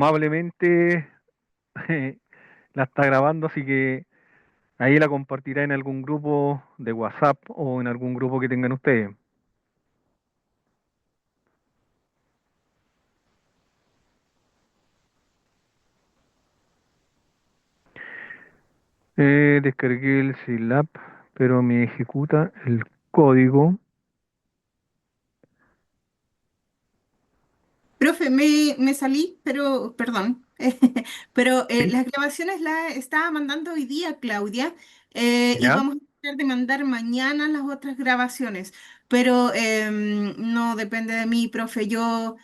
Amablemente la está grabando, así que ahí la compartirá en algún grupo de WhatsApp o en algún grupo que tengan ustedes. Descargué el Silab, pero me ejecuta el código. Profe, me salí, pero, perdón, pero ¿Sí? las grabaciones las estaba mandando hoy día, Claudia, y ¿Ya? vamos a tratar de mandar mañana las otras grabaciones, pero no depende de mí, profe, yo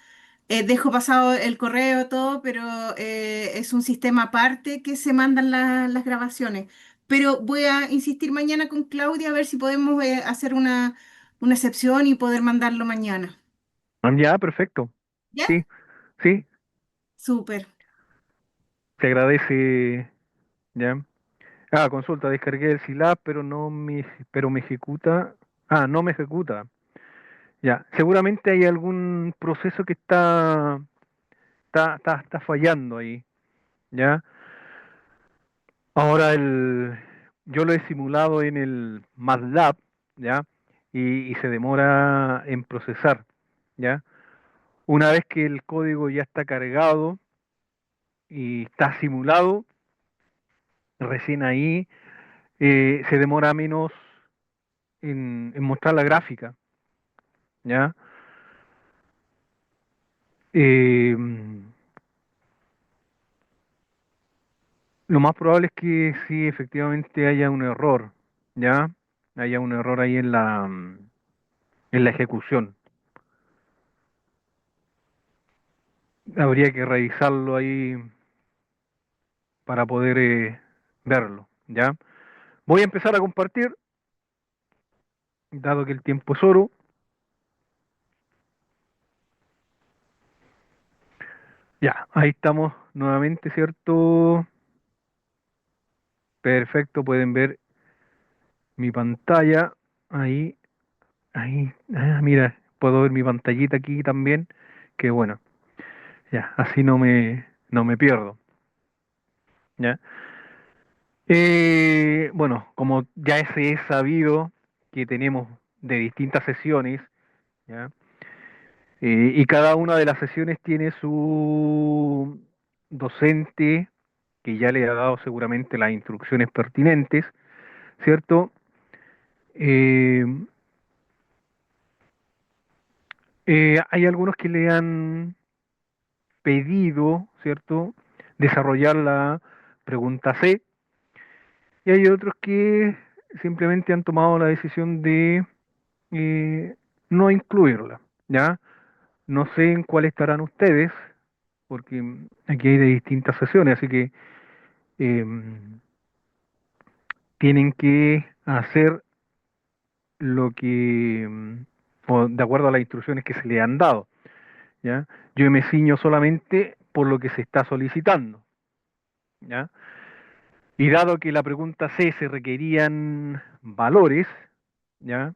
dejo pasado el correo, todo, pero es un sistema aparte que se mandan las grabaciones. Pero voy a insistir mañana con Claudia a ver si podemos hacer una excepción y poder mandarlo mañana. Ya, perfecto. ¿Ya? Sí, sí, Súper. se agradece. Ya. Consulta, descargué el Silab, pero me ejecuta. No me ejecuta. Ya, seguramente hay algún proceso que está fallando ahí. ¿Ya? Ahora yo lo he simulado en el MATLAB, ¿ya? Y se demora en procesar, ¿ya? Una vez que el código ya está cargado y está simulado, recién ahí se demora menos en mostrar la gráfica, ¿ya? Eh, lo más probable es que sí, efectivamente haya un error, ¿ya? Haya un error ahí en la ejecución. Habría que revisarlo ahí para poder verlo, ¿ya? Voy a empezar a compartir, dado que el tiempo es oro. Ya, ahí estamos nuevamente, ¿cierto? Perfecto, pueden ver mi pantalla. Ahí, ahí, mira, puedo ver mi pantallita aquí también. Que bueno, ya, así no me pierdo, ¿ya? Bueno, como ya se es sabido que tenemos de distintas sesiones, ¿ya? Y cada una de las sesiones tiene su docente que ya le ha dado seguramente las instrucciones pertinentes, ¿cierto? Eh, Hay algunos que le han pedido, ¿cierto? Desarrollar la pregunta C y hay otros que simplemente han tomado la decisión de no incluirla, ¿ya? No sé en cuál estarán ustedes, porque aquí hay de distintas sesiones, así que em, tienen que hacer lo que, o de acuerdo a las instrucciones que se le han dado, ¿ya? Yo me ciño solamente por lo que se está solicitando, ¿ya? Y dado que la pregunta C se requerían valores, ¿ya?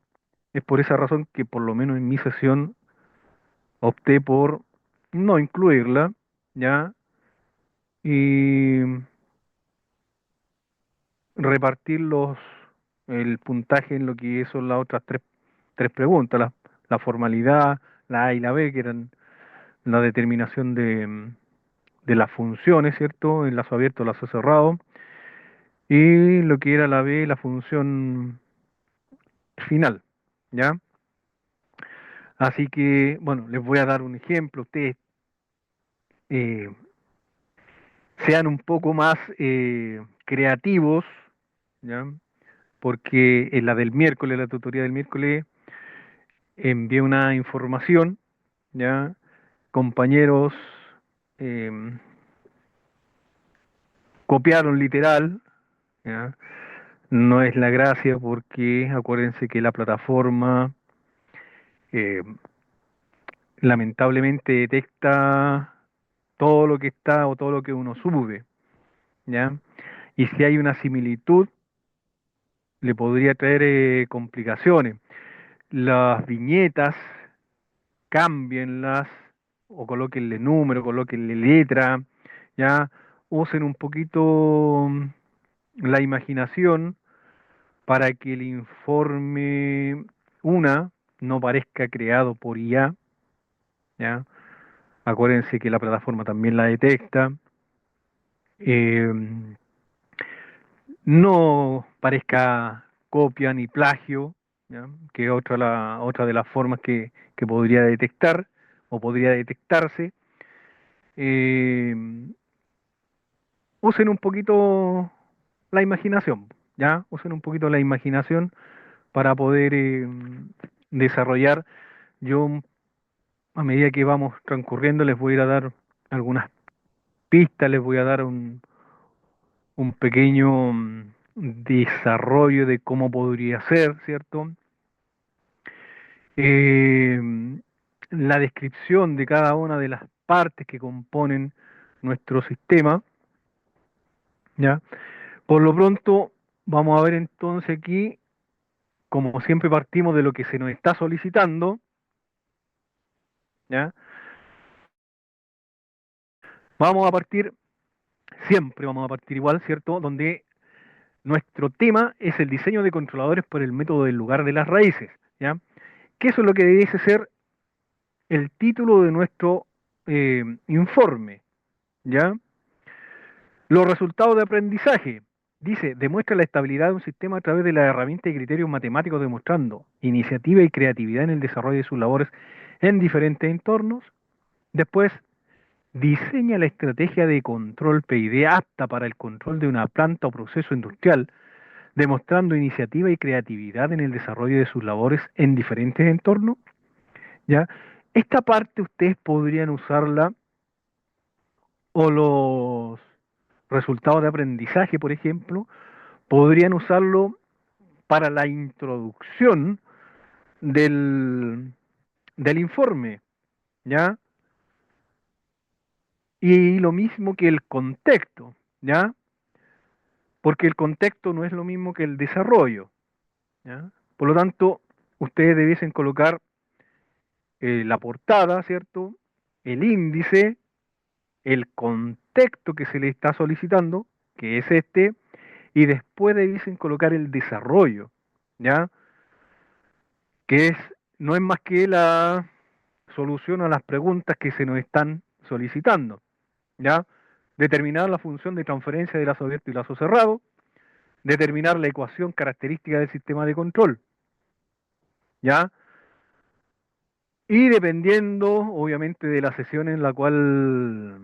Es por esa razón que por lo menos en mi sesión opté por no incluirla, ¿ya? Y repartir el puntaje en lo que son las otras tres preguntas, la formalidad, la A y la B, que eran la determinación de las funciones, ¿cierto? En lazo abierto, lazo cerrado, y lo que era la B, la función final, ¿ya? Así que, bueno, les voy a dar un ejemplo. Ustedes eh, sean un poco más creativos, ¿ya? Porque en la del miércoles, la tutoría del miércoles, envié una información, ¿ya? Compañeros eh, copiaron literal, ¿ya? No es la gracia porque acuérdense que la plataforma eh, lamentablemente detecta todo lo que está o todo lo que uno sube, ¿ya? Y si hay una similitud, le podría traer complicaciones. Las viñetas, cámbienlas o colóquenle número, colóquenle letra, ya usen un poquito la imaginación para que el informe, una, no parezca creado por IA, ¿ya? Acuérdense que la plataforma también la detecta. eh, no parezca copia ni plagio, ¿ya? Que es otra de las formas que podría detectar o podría detectarse. Eh, usen un poquito la imaginación, ¿ya? Usen un poquito la imaginación para poder desarrollar. Yo, a medida que vamos transcurriendo, les voy a ir a dar algunas pistas, les voy a dar un pequeño desarrollo de cómo podría ser, ¿cierto? Eh, la descripción de cada una de las partes que componen nuestro sistema, ¿ya? Por lo pronto, vamos a ver entonces aquí, como siempre partimos de lo que se nos está solicitando, ¿ya? Vamos a partir, siempre vamos a partir igual, ¿cierto? Donde nuestro tema es el diseño de controladores por el método del lugar de las raíces, ¿ya? Que eso es lo que debiese ser el título de nuestro informe, ¿ya? Los resultados de aprendizaje. Dice, demuestra la estabilidad de un sistema a través de las herramientas y criterios matemáticos demostrando iniciativa y creatividad en el desarrollo de sus labores en diferentes entornos. Después, diseña la estrategia de control PID apta para el control de una planta o proceso industrial, demostrando iniciativa y creatividad en el desarrollo de sus labores en diferentes entornos. ¿Ya? Esta parte ustedes podrían usarla o los resultados de aprendizaje, por ejemplo, podrían usarlo para la introducción del, del informe, ¿ya? Y lo mismo que el contexto, ¿ya? Porque el contexto no es lo mismo que el desarrollo, ¿ya? Por lo tanto, ustedes debiesen colocar la portada, ¿cierto? El índice, el contexto que se le está solicitando, que es este, y después debiesen colocar el desarrollo, ¿ya? Que es, no es más que la solución a las preguntas que se nos están solicitando, ¿ya? Determinar la función de transferencia de lazo abierto y lazo cerrado, determinar la ecuación característica del sistema de control, ¿ya? Y dependiendo, obviamente, de la sesión en la cual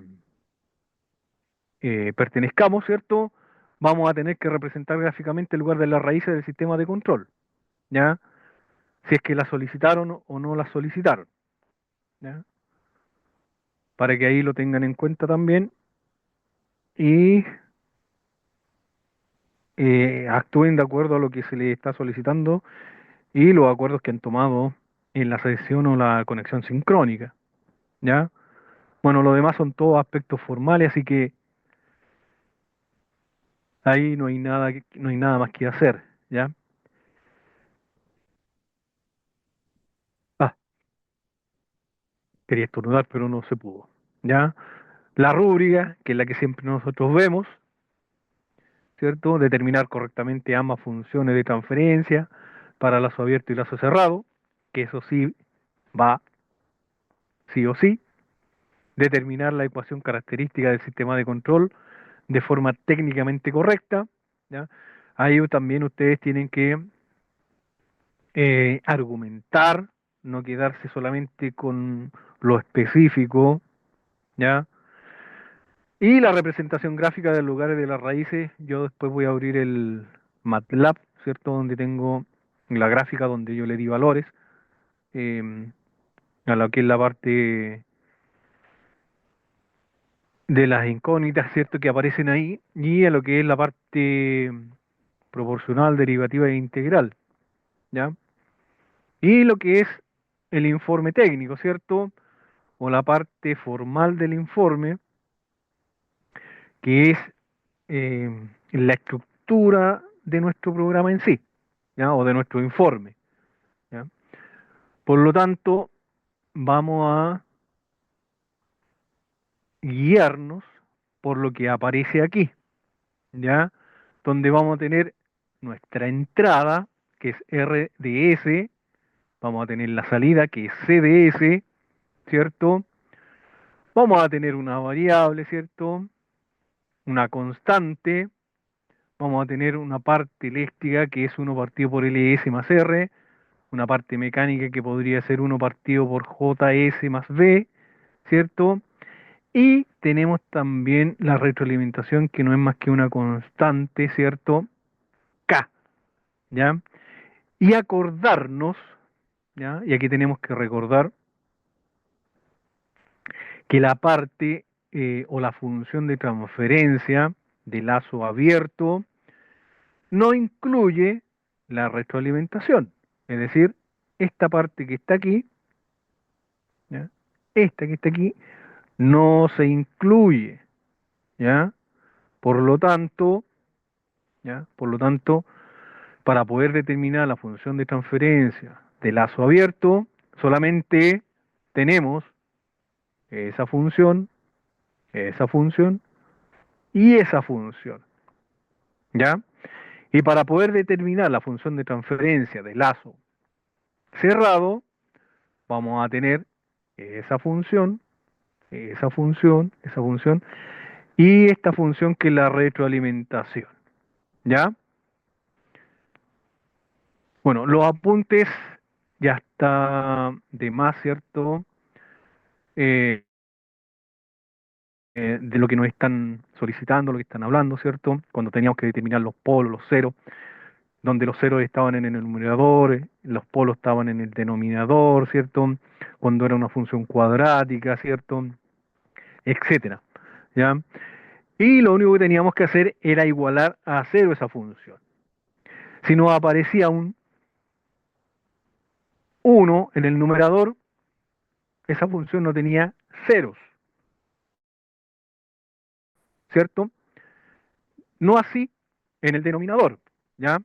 pertenezcamos, ¿cierto? Vamos a tener que representar gráficamente el lugar de las raíces del sistema de control, ¿ya? Si es que la solicitaron o no la solicitaron, ¿ya? Para que ahí lo tengan en cuenta también y actúen de acuerdo a lo que se les está solicitando y los acuerdos que han tomado en la sesión o la conexión sincrónica, ¿ya? Bueno, lo demás son todos aspectos formales, así que ahí no hay nada, no hay nada más que hacer, ¿ya? Ah, quería estornudar, pero no se pudo, ¿ya? La rúbrica, que es la que siempre nosotros vemos, ¿cierto? Determinar correctamente ambas funciones de transferencia para lazo abierto y lazo cerrado, que eso sí va sí o sí. Determinar la ecuación característica del sistema de control de forma técnicamente correcta, ¿ya? Ahí también ustedes tienen que argumentar, no quedarse solamente con lo específico, ¿ya? Y la representación gráfica de los lugares de las raíces, yo después voy a abrir el MATLAB, ¿cierto? Donde tengo la gráfica donde yo le di valores eh, a lo que es la parte de las incógnitas, ¿cierto? Que aparecen ahí y a lo que es la parte proporcional, derivativa e integral, ¿ya? Y lo que es el informe técnico, ¿cierto? O la parte formal del informe, que es la estructura de nuestro programa en sí, ¿ya? O de nuestro informe, ¿ya? Por lo tanto, vamos a guiarnos por lo que aparece aquí, ¿ya? Donde vamos a tener nuestra entrada, que es R de S, vamos a tener la salida, que es C de S, ¿cierto? Vamos a tener una variable, ¿cierto? Una constante, vamos a tener una parte eléctrica que es 1 partido por LS más R, una parte mecánica que podría ser 1 partido por JS más B, ¿cierto? Y tenemos también la retroalimentación que no es más que una constante, ¿cierto? K, ¿ya? Y acordarnos, ¿ya? Y aquí tenemos que recordar que la parte o la función de transferencia de lazo abierto no incluye la retroalimentación. Es decir, esta parte que está aquí, ¿ya? Esta que está aquí, no se incluye, ¿ya? Por lo tanto, ¿ya? Por lo tanto, para poder determinar la función de transferencia de lazo abierto, solamente tenemos esa función, esa función y esa función, ¿ya? Y para poder determinar la función de transferencia de lazo cerrado, vamos a tener esa función, esa función, esa función y esta función que es la retroalimentación, ¿ya? Bueno, los apuntes ya está de más, ¿cierto? Eh, de lo que nos están solicitando, lo que están hablando, ¿cierto? Cuando teníamos que determinar los polos, los ceros, donde los ceros estaban en el numerador, los polos estaban en el denominador, ¿cierto? Cuando era una función cuadrática, ¿cierto? Etcétera, ¿ya? Y lo único que teníamos que hacer era igualar a cero esa función. Si nos aparecía un 1 en el numerador, esa función no tenía ceros, ¿cierto? No así en el denominador, ¿ya?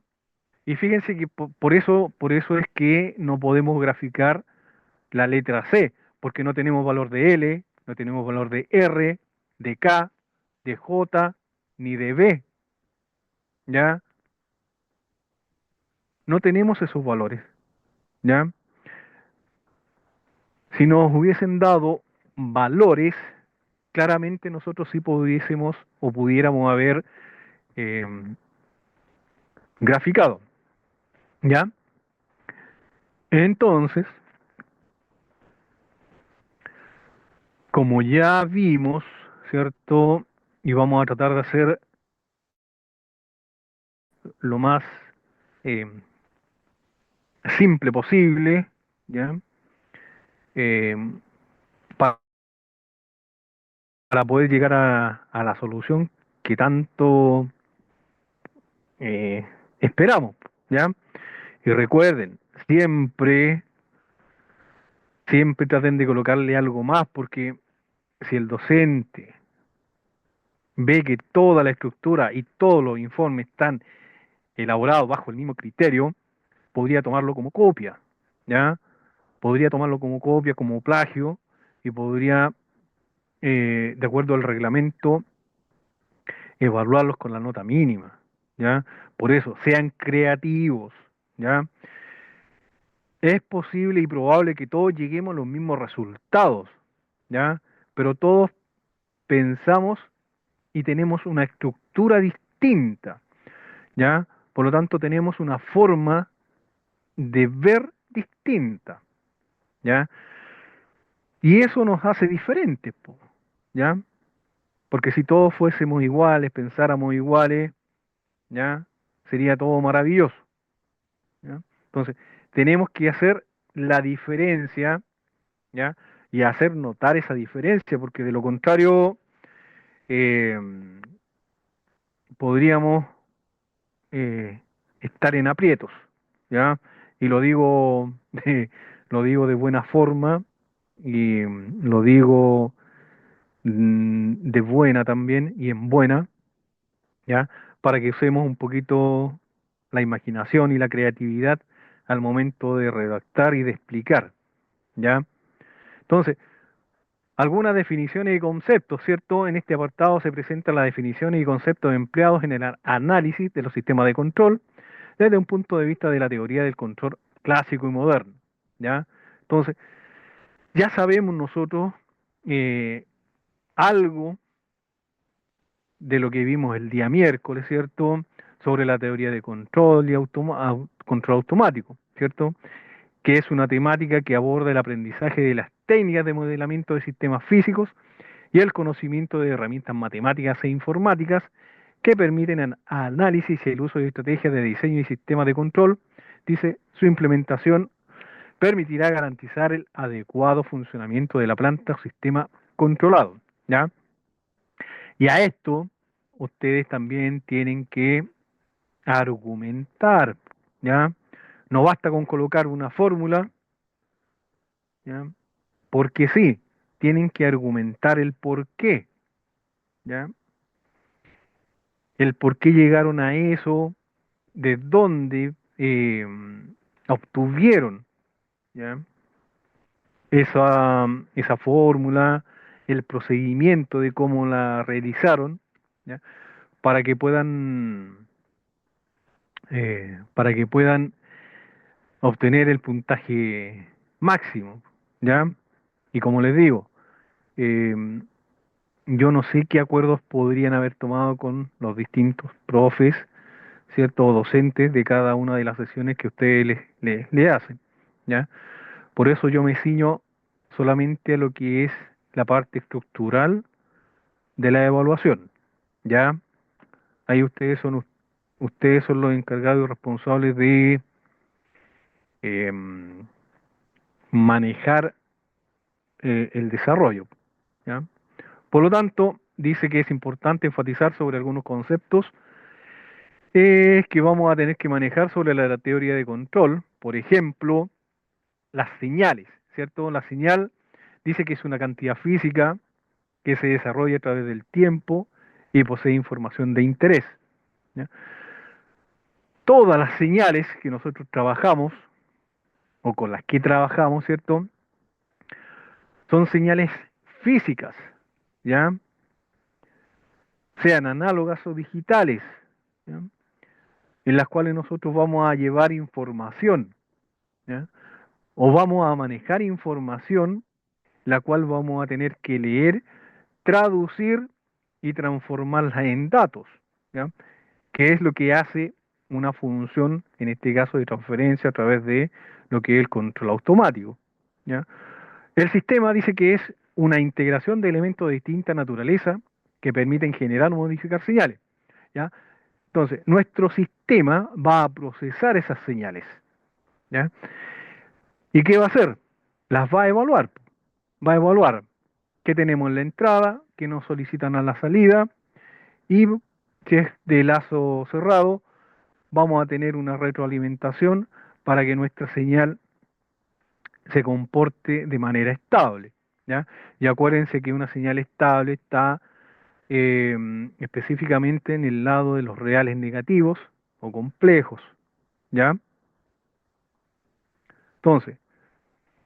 Y fíjense que por eso es que no podemos graficar la letra C, porque no tenemos valor de L, no tenemos valor de R, de K, de J, ni de B, ¿ya? No tenemos esos valores, ¿ya? Si nos hubiesen dado valores, claramente nosotros sí pudiésemos o pudiéramos haber eh, graficado, ¿ya? Entonces, como ya vimos, ¿cierto? Y vamos a tratar de hacer lo más eh, simple posible, ¿ya? Eh, pa- para poder llegar a la solución que tanto eh, esperamos, ¿ya? Y recuerden, siempre traten de colocarle algo más, porque si el docente ve que toda la estructura y todos los informes están elaborados bajo el mismo criterio, podría tomarlo como copia, ¿ya? Podría tomarlo como copia, como plagio, y podría, de acuerdo al reglamento, evaluarlos con la nota mínima, ¿ya? Por eso, sean creativos, ¿ya? Es posible y probable que todos lleguemos a los mismos resultados, ¿ya? Pero todos pensamos y tenemos una estructura distinta, ¿ya? Por lo tanto, tenemos una forma de ver distinta, ¿ya? Y eso nos hace diferentes, po, ¿ya? Porque si todos fuésemos iguales, pensáramos iguales, ¿ya? Sería todo maravilloso, ¿ya? Entonces, tenemos que hacer la diferencia, ¿ya? Y hacer notar esa diferencia, porque de lo contrario, eh, podríamos estar en aprietos, ¿ya? Y lo digo lo digo de buena forma y lo digo de buena también y en buena, ¿ya? Para que usemos un poquito la imaginación y la creatividad al momento de redactar y de explicar, ¿ya? Entonces, Algunas definiciones y conceptos, ¿cierto? En este apartado se presentan las definiciones y conceptos empleados en el análisis de los sistemas de control desde un punto de vista de la teoría del control clásico y moderno, ¿ya? Entonces, ya sabemos nosotros eh, algo de lo que vimos el día miércoles, ¿cierto? Sobre la teoría de control y control automático, ¿cierto? Que es una temática que aborda el aprendizaje de las técnicas de modelamiento de sistemas físicos y el conocimiento de herramientas matemáticas e informáticas que permiten análisis y el uso de estrategias de diseño y sistemas de control. Dice, su implementación permitirá garantizar el adecuado funcionamiento de la planta o sistema controlado, ¿ya? Y a esto ustedes también tienen que argumentar, ¿ya? No basta con colocar una fórmula, ¿ya? Porque sí, tienen que argumentar el por qué, ¿ya? El por qué llegaron a eso, de dónde obtuvieron, ¿ya? Esa fórmula, el procedimiento de cómo la realizaron, ¿ya? Para que puedan, para que puedan obtener el puntaje máximo, ¿ya? Y como les digo, eh, yo no sé qué acuerdos podrían haber tomado con los distintos profes, ¿cierto? O docentes de cada una de las sesiones que ustedes le hacen, ¿ya? Por eso yo me ciño solamente a lo que es la parte estructural de la evaluación, ¿ya? Ahí ustedes son los encargados y responsables de em, manejar el desarrollo, ¿ya? Por lo tanto, dice que es importante enfatizar sobre algunos conceptos que vamos a tener que manejar sobre la teoría de control. Por ejemplo, las señales, ¿cierto? La señal dice que es una cantidad física que se desarrolla a través del tiempo y posee información de interés, ¿ya? Todas las señales que nosotros trabajamos o con las que trabajamos, ¿cierto? Son señales físicas, ¿ya? Sean análogas o digitales, ¿ya? En las cuales nosotros vamos a llevar información, ¿ya? O vamos a manejar información, la cual vamos a tener que leer, traducir y transformarla en datos, ¿ya? Que es lo que hace una función, en este caso de transferencia a través de lo que es el control automático, ¿ya? El sistema dice que es una integración de elementos de distinta naturaleza que permiten generar o modificar señales, ¿ya? Entonces, nuestro sistema va a procesar esas señales, ¿ya? ¿Y qué va a hacer? Las va a evaluar. Va a evaluar qué tenemos en la entrada, qué nos solicitan a la salida, y si es de lazo cerrado, vamos a tener una retroalimentación para que nuestra señal se comporte de manera estable, ¿ya? Y acuérdense que una señal estable está específicamente en el lado de los reales negativos o complejos, ¿ya? Entonces,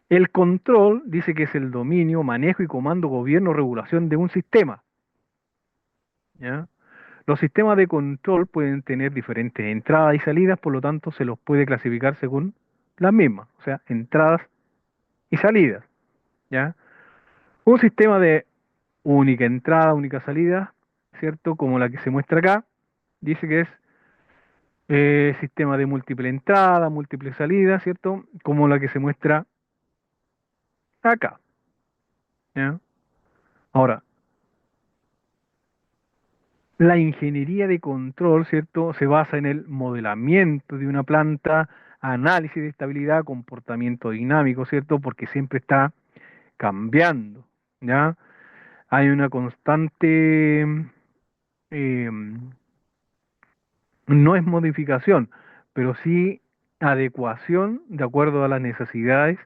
el control dice que es el dominio, manejo y comando, gobierno, regulación de un sistema, ¿ya? Los sistemas de control pueden tener diferentes entradas y salidas, por lo tanto se los puede clasificar según las mismas, o sea, entradas y salidas, ¿ya? Un sistema de única entrada, única salida, ¿cierto? Como la que se muestra acá, dice que es sistema de múltiple entrada, múltiple salida, ¿cierto? Como la que se muestra acá, ¿ya? Ahora, la ingeniería de control, ¿cierto? Se basa en el modelamiento de una planta, análisis de estabilidad, comportamiento dinámico, ¿cierto? Porque siempre está cambiando, ¿ya? Hay una constante, eh, no es modificación, pero sí adecuación de acuerdo a las necesidades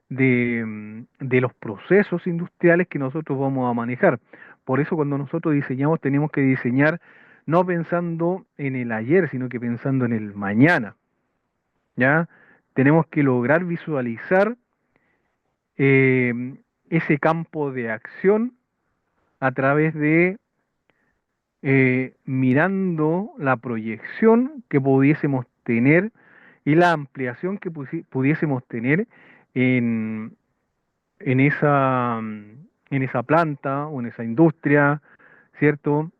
de los procesos industriales que nosotros vamos a manejar. Por eso cuando nosotros diseñamos tenemos que diseñar no pensando en el ayer, sino que pensando en el mañana, ¿ya? Tenemos que lograr visualizar ese campo de acción a través de mirando la proyección que pudiésemos tener y la ampliación que pudiésemos tener en, en esa planta o en esa industria, ¿cierto?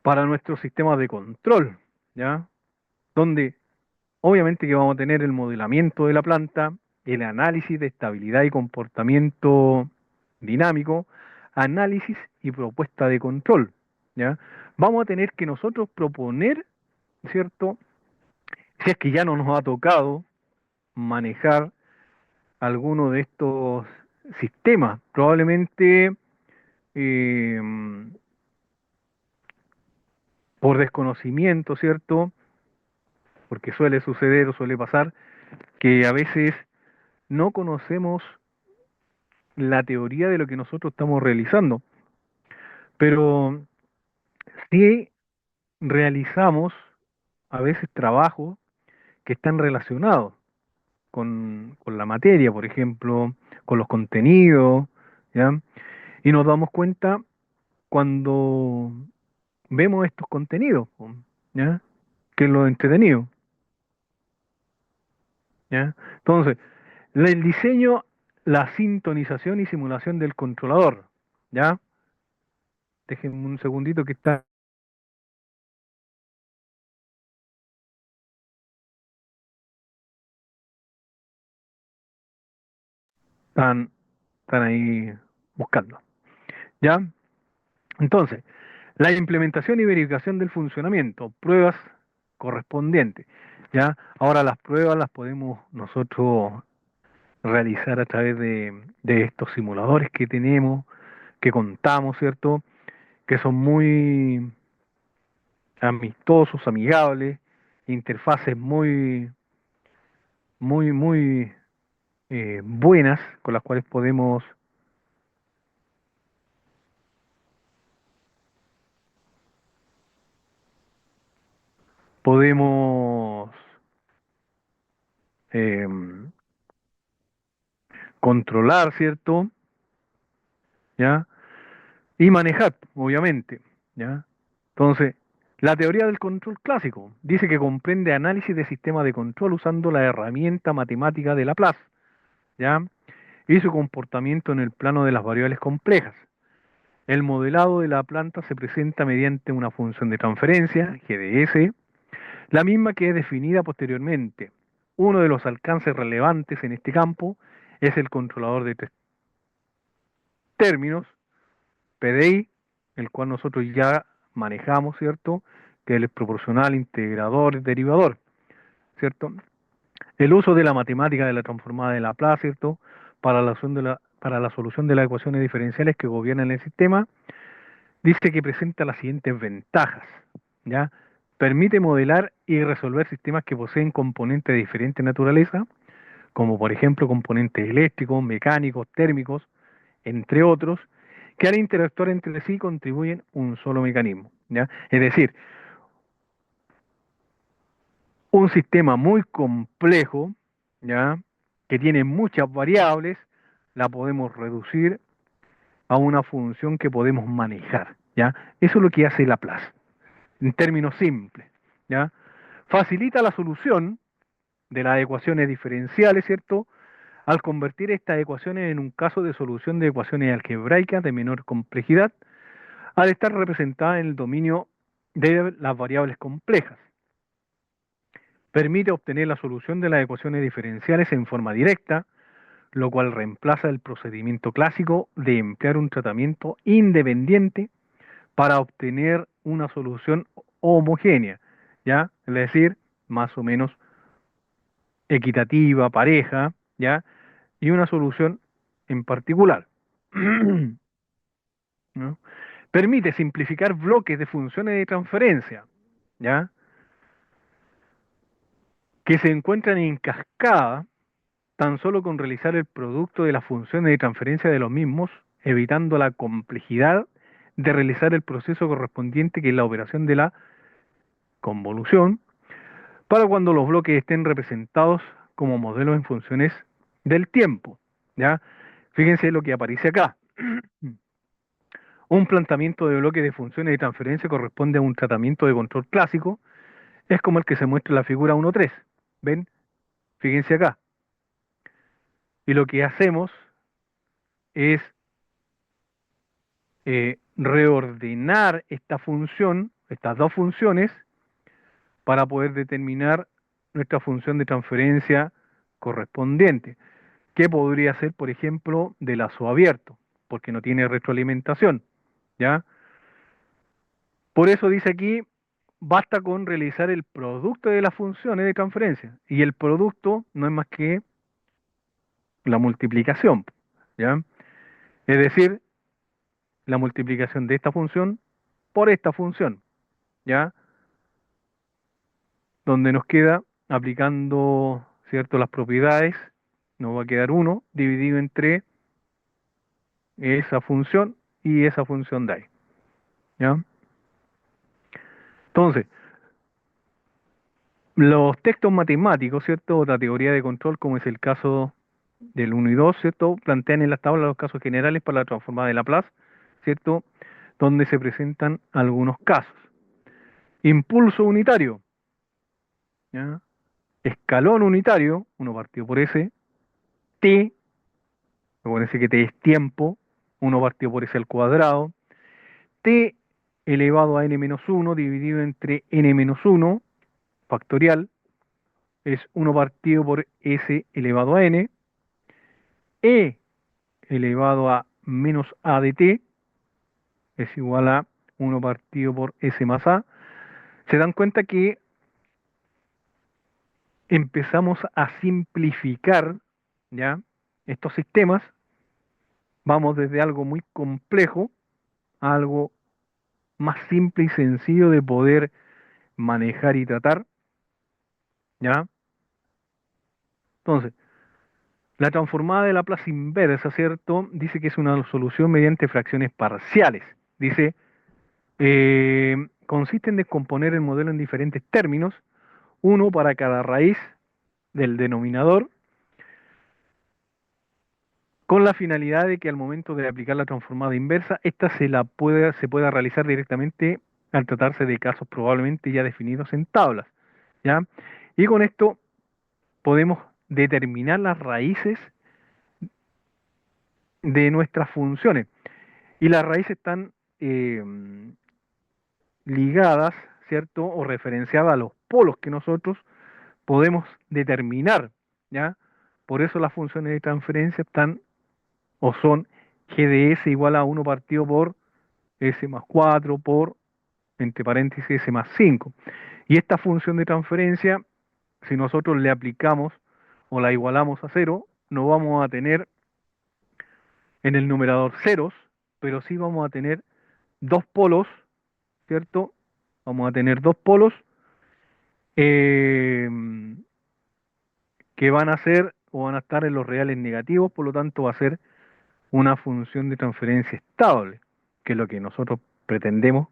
Para nuestros sistemas de control, ¿ya? Donde obviamente que vamos a tener el modelamiento de la planta, el análisis de estabilidad y comportamiento dinámico, análisis y propuesta de control, ¿ya? Vamos a tener que nosotros proponer, ¿cierto? Si es que ya no nos ha tocado manejar alguno de estos sistemas, probablemente eh, por desconocimiento, ¿cierto? Porque suele suceder o suele pasar que a veces no conocemos la teoría de lo que nosotros estamos realizando, pero sí realizamos a veces trabajos que están relacionados con la materia, por ejemplo, con los contenidos, ¿ya? Y nos damos cuenta cuando vemos estos contenidos, po, ¿ya? Que es lo entretenido, ¿ya? Entonces, el diseño, la sintonización y simulación del controlador, ¿ya? Déjenme un segundito que están, están ahí buscando, ¿ya? Entonces, la implementación y verificación del funcionamiento, pruebas correspondientes, ¿ya? Ahora las pruebas las podemos nosotros realizar a través de estos simuladores que tenemos, que contamos, ¿cierto? Que son muy amistosos, amigables, interfaces muy buenas con las cuales podemos eh, controlar, ¿cierto? ¿Ya? Y manejar, obviamente, ¿ya? Entonces, la teoría del control clásico dice que comprende análisis de sistemas de control usando la herramienta matemática de Laplace, ¿ya? Y su comportamiento en el plano de las variables complejas. El modelado de la planta se presenta mediante una función de transferencia, GDS, la misma que es definida posteriormente. Uno de los alcances relevantes en este campo es el controlador de tres términos, PDI, el cual nosotros ya manejamos, ¿cierto? Que es proporcional, integrador, derivador, ¿cierto? El uso de la matemática de la transformada de Laplace, ¿cierto? Para la solución de las ecuaciones diferenciales que gobiernan el sistema, dice que presenta las siguientes ventajas, ¿ya? Permite modelar y resolver sistemas que poseen componentes de diferente naturaleza, como por ejemplo componentes eléctricos, mecánicos, térmicos, entre otros, que al interactuar entre sí contribuyen un solo mecanismo, ¿ya? Es decir, un sistema muy complejo, ¿ya? Que tiene muchas variables, la podemos reducir a una función que podemos manejar, ¿ya? Eso es lo que hace Laplace, en términos simples, ¿ya? Facilita la solución de las ecuaciones diferenciales, ¿cierto? Al convertir estas ecuaciones en un caso de solución de ecuaciones algebraicas de menor complejidad, al estar representada en el dominio de las variables complejas. Permite obtener la solución de las ecuaciones diferenciales en forma directa, lo cual reemplaza el procedimiento clásico de emplear un tratamiento independiente para obtener una solución homogénea, ¿ya? Es decir, más o menos equitativa, pareja, ¿ya? Y una solución en particular, ¿no? Permite simplificar bloques de funciones de transferencia, ¿ya? Que se encuentran en cascada tan solo con realizar el producto de las funciones de transferencia de los mismos, evitando la complejidad de realizar el proceso correspondiente que es la operación de la convolución, para cuando los bloques estén representados como modelos en funciones del tiempo, ¿ya? Fíjense lo que aparece acá. Un planteamiento de bloque de funciones de transferencia corresponde a un tratamiento de control clásico. Es como el que se muestra en la figura 1.3. ¿Ven? Fíjense acá. Y lo que hacemos es reordenar esta función, estas dos funciones, para poder determinar nuestra función de transferencia correspondiente, que podría ser, por ejemplo, de lazo abierto, porque no tiene retroalimentación, ¿ya? Por eso dice aquí, basta con realizar el producto de las funciones de transferencia, y el producto no es más que la multiplicación, ¿ya? Es decir, la multiplicación de esta función por esta función, ¿ya? Donde nos queda aplicando, ¿cierto?, las propiedades, nos va a quedar 1 dividido entre esa función y esa función de ahí, ¿ya? Entonces, los textos matemáticos, ¿cierto?, o la teoría de control, como es el caso del 1 y 2, ¿cierto?, plantean en las tablas los casos generales para la transformada de Laplace, ¿cierto?, donde se presentan algunos casos. Impulso unitario, ¿ya? Escalón unitario, 1 partido por s, t, acuérdense que t es tiempo, 1 partido por s al cuadrado, t elevado a n menos 1 dividido entre n menos 1 factorial, es 1 partido por s elevado a n, e elevado a menos a de t es igual a 1 partido por s más a. Se dan cuenta que empezamos a simplificar, ¿ya?, estos sistemas. Vamos desde algo muy complejo a algo más simple y sencillo de poder manejar y tratar, ¿ya? Entonces, la transformada de Laplace inversa, ¿cierto? Dice que es una solución mediante fracciones parciales. Dice, consiste en descomponer el modelo en diferentes términos, uno para cada raíz del denominador, con la finalidad de que al momento de aplicar la transformada inversa, esta se pueda realizar directamente al tratarse de casos probablemente ya definidos en tablas, ¿ya? Y con esto podemos determinar las raíces de nuestras funciones. Y las raíces están eh, ligadas, ¿cierto? O referenciadas a los polos que nosotros podemos determinar, ¿ya? Por eso las funciones de transferencia están o son g de s igual a 1 partido por s más 4 por, entre paréntesis, s más 5. Y esta función de transferencia, si nosotros le aplicamos o la igualamos a 0, no vamos a tener en el numerador ceros, pero sí vamos a tener dos polos, ¿cierto? Vamos a tener dos polos eh, que van a ser o van a estar en los reales negativos, por lo tanto va a ser una función de transferencia estable, que es lo que nosotros pretendemos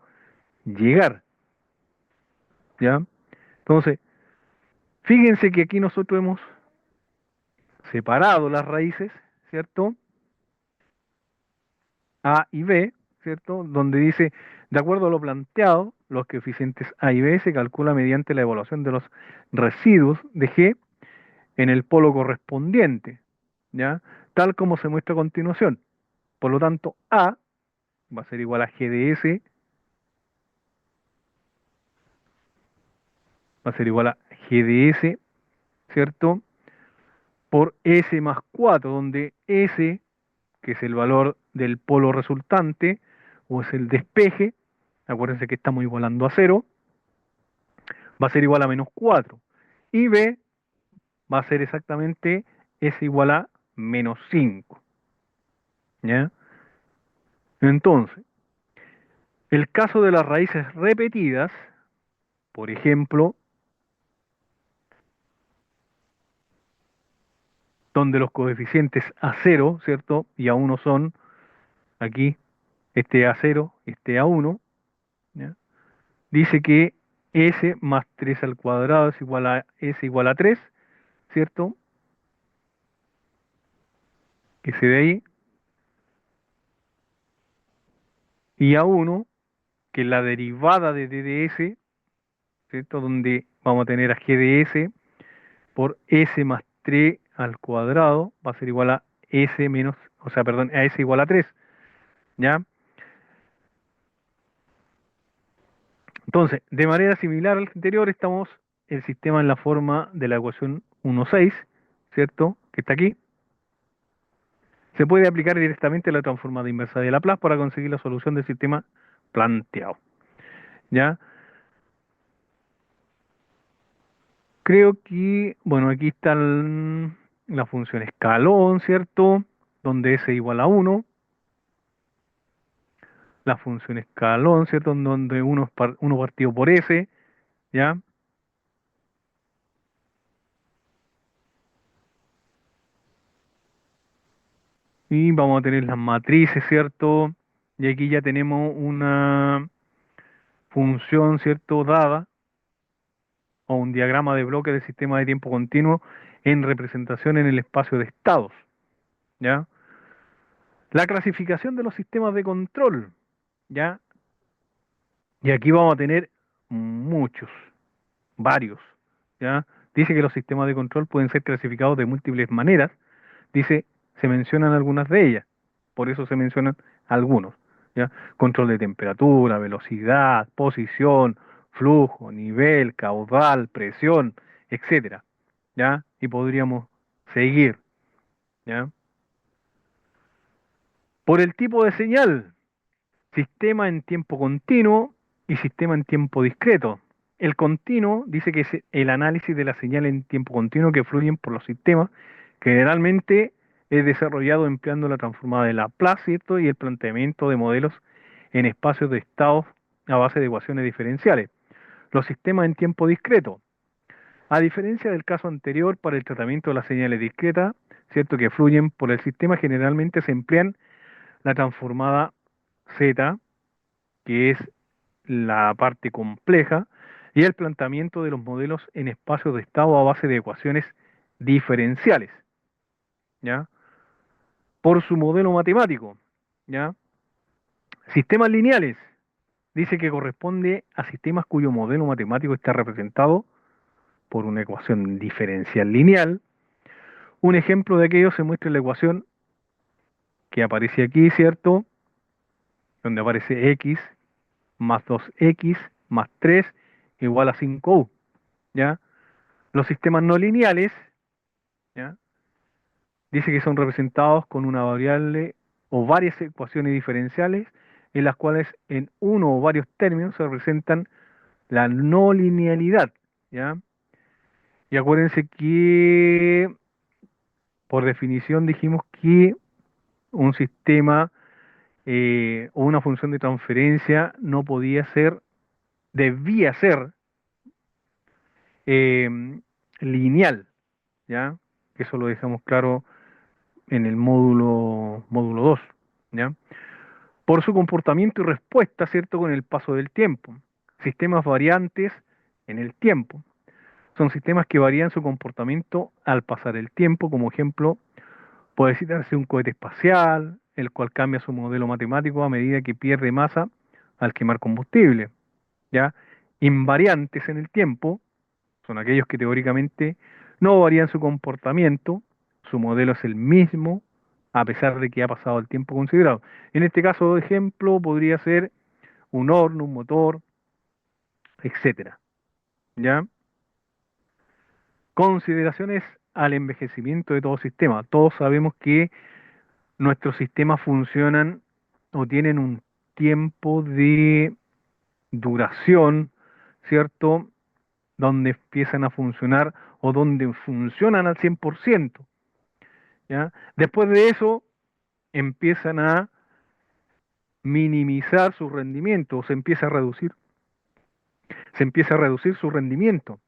llegar, ¿ya? Entonces, fíjense que aquí nosotros hemos separado las raíces, ¿cierto? A y B, ¿cierto? Donde dice, de acuerdo a lo planteado, los coeficientes A y B se calcula mediante la evaluación de los residuos de G en el polo correspondiente, ¿ya? Tal como se muestra a continuación. Por lo tanto, A va a ser igual a G de S, va a ser igual a G de S, ¿cierto? Por S más 4, donde S, que es el valor del polo resultante, o es el despeje, acuérdense que estamos igualando a 0, va a ser igual a menos 4. Y B va a ser exactamente S igual a menos 5, ¿ya? Entonces, el caso de las raíces repetidas, por ejemplo, donde los coeficientes a 0, ¿cierto? Y a 1 son aquí, este a 0, este a 1, ¿ya? Dice que s más 3 al cuadrado es igual a s igual a 3, ¿cierto? Que se ve ahí. y A1, que es la derivada de DDS, ¿cierto? Donde vamos a tener a GDS por S más 3 al cuadrado, va a ser igual a S menos, o sea, perdón, a S igual a 3, ¿ya? Entonces, de manera similar al anterior, estamos el sistema en la forma de la ecuación 1,6, ¿cierto? Que está aquí. Se puede aplicar directamente la transformada inversa de Laplace para conseguir la solución del sistema planteado, ¿ya? Creo que, bueno, aquí está la función escalón, ¿cierto? Donde S igual a 1. La función escalón, ¿cierto? En donde uno partido por S, ¿ya? Y vamos a tener las matrices, ¿cierto? Y aquí ya tenemos una función, ¿cierto? Dada, o un diagrama de bloque del sistema de tiempo continuo en representación en el espacio de estados, ¿ya? La clasificación de los sistemas de control, ¿ya? Y aquí vamos a tener muchos, varios, ¿ya? Dice que los sistemas de control pueden ser clasificados de múltiples maneras. Dice, se mencionan algunas de ellas, por eso se mencionan algunos, ¿ya? Control de temperatura, velocidad, posición, flujo, nivel, caudal, presión, etcétera, ¿ya? Y podríamos seguir, ¿ya? Por el tipo de señal, sistema en tiempo continuo y sistema en tiempo discreto. El continuo dice que es el análisis de la señal en tiempo continuo que fluyen por los sistemas, que generalmente es desarrollado empleando la transformada de Laplace, ¿cierto? Y el planteamiento de modelos en espacios de estados a base de ecuaciones diferenciales. Los sistemas en tiempo discreto. A diferencia del caso anterior, para el tratamiento de las señales discretas, ¿cierto? Que fluyen por el sistema, generalmente se emplean la transformada Z, que es la parte compleja, y el planteamiento de los modelos en espacios de estado a base de ecuaciones diferenciales, ¿ya? Por su modelo matemático, ¿ya? Sistemas lineales, dice que corresponde a sistemas cuyo modelo matemático está representado por una ecuación diferencial lineal. Un ejemplo de aquello se muestra en la ecuación que aparece aquí, ¿cierto? Donde aparece x más 2x más 3 igual a 5u, ¿ya? Los sistemas no lineales, ¿ya? Dice que son representados con una variable o varias ecuaciones diferenciales en las cuales en uno o varios términos se representan la no linealidad, ¿ya? Y acuérdense que por definición dijimos que un sistema o una función de transferencia no podía ser, debía ser eh, lineal, ¿ya? Eso lo dejamos claro en el módulo 2, ¿ya? Por su comportamiento y respuesta, ¿cierto? Con el paso del tiempo. Sistemas variantes en el tiempo. Son sistemas que varían su comportamiento al pasar el tiempo. Como ejemplo, puede citarse un cohete espacial, el cual cambia su modelo matemático a medida que pierde masa al quemar combustible, ¿ya? Invariantes en el tiempo son aquellos que teóricamente no varían su comportamiento, su modelo es el mismo a pesar de que ha pasado el tiempo considerado. En este caso, de ejemplo, podría ser un horno, un motor, etcétera. ¿Ya? Consideraciones al envejecimiento de todo sistema. Todos sabemos que nuestros sistemas funcionan o tienen un tiempo de duración, ¿cierto? Donde empiezan a funcionar o donde funcionan al 100%, ¿ya? Después de eso empiezan a minimizar su rendimiento o se empieza a reducir su rendimiento.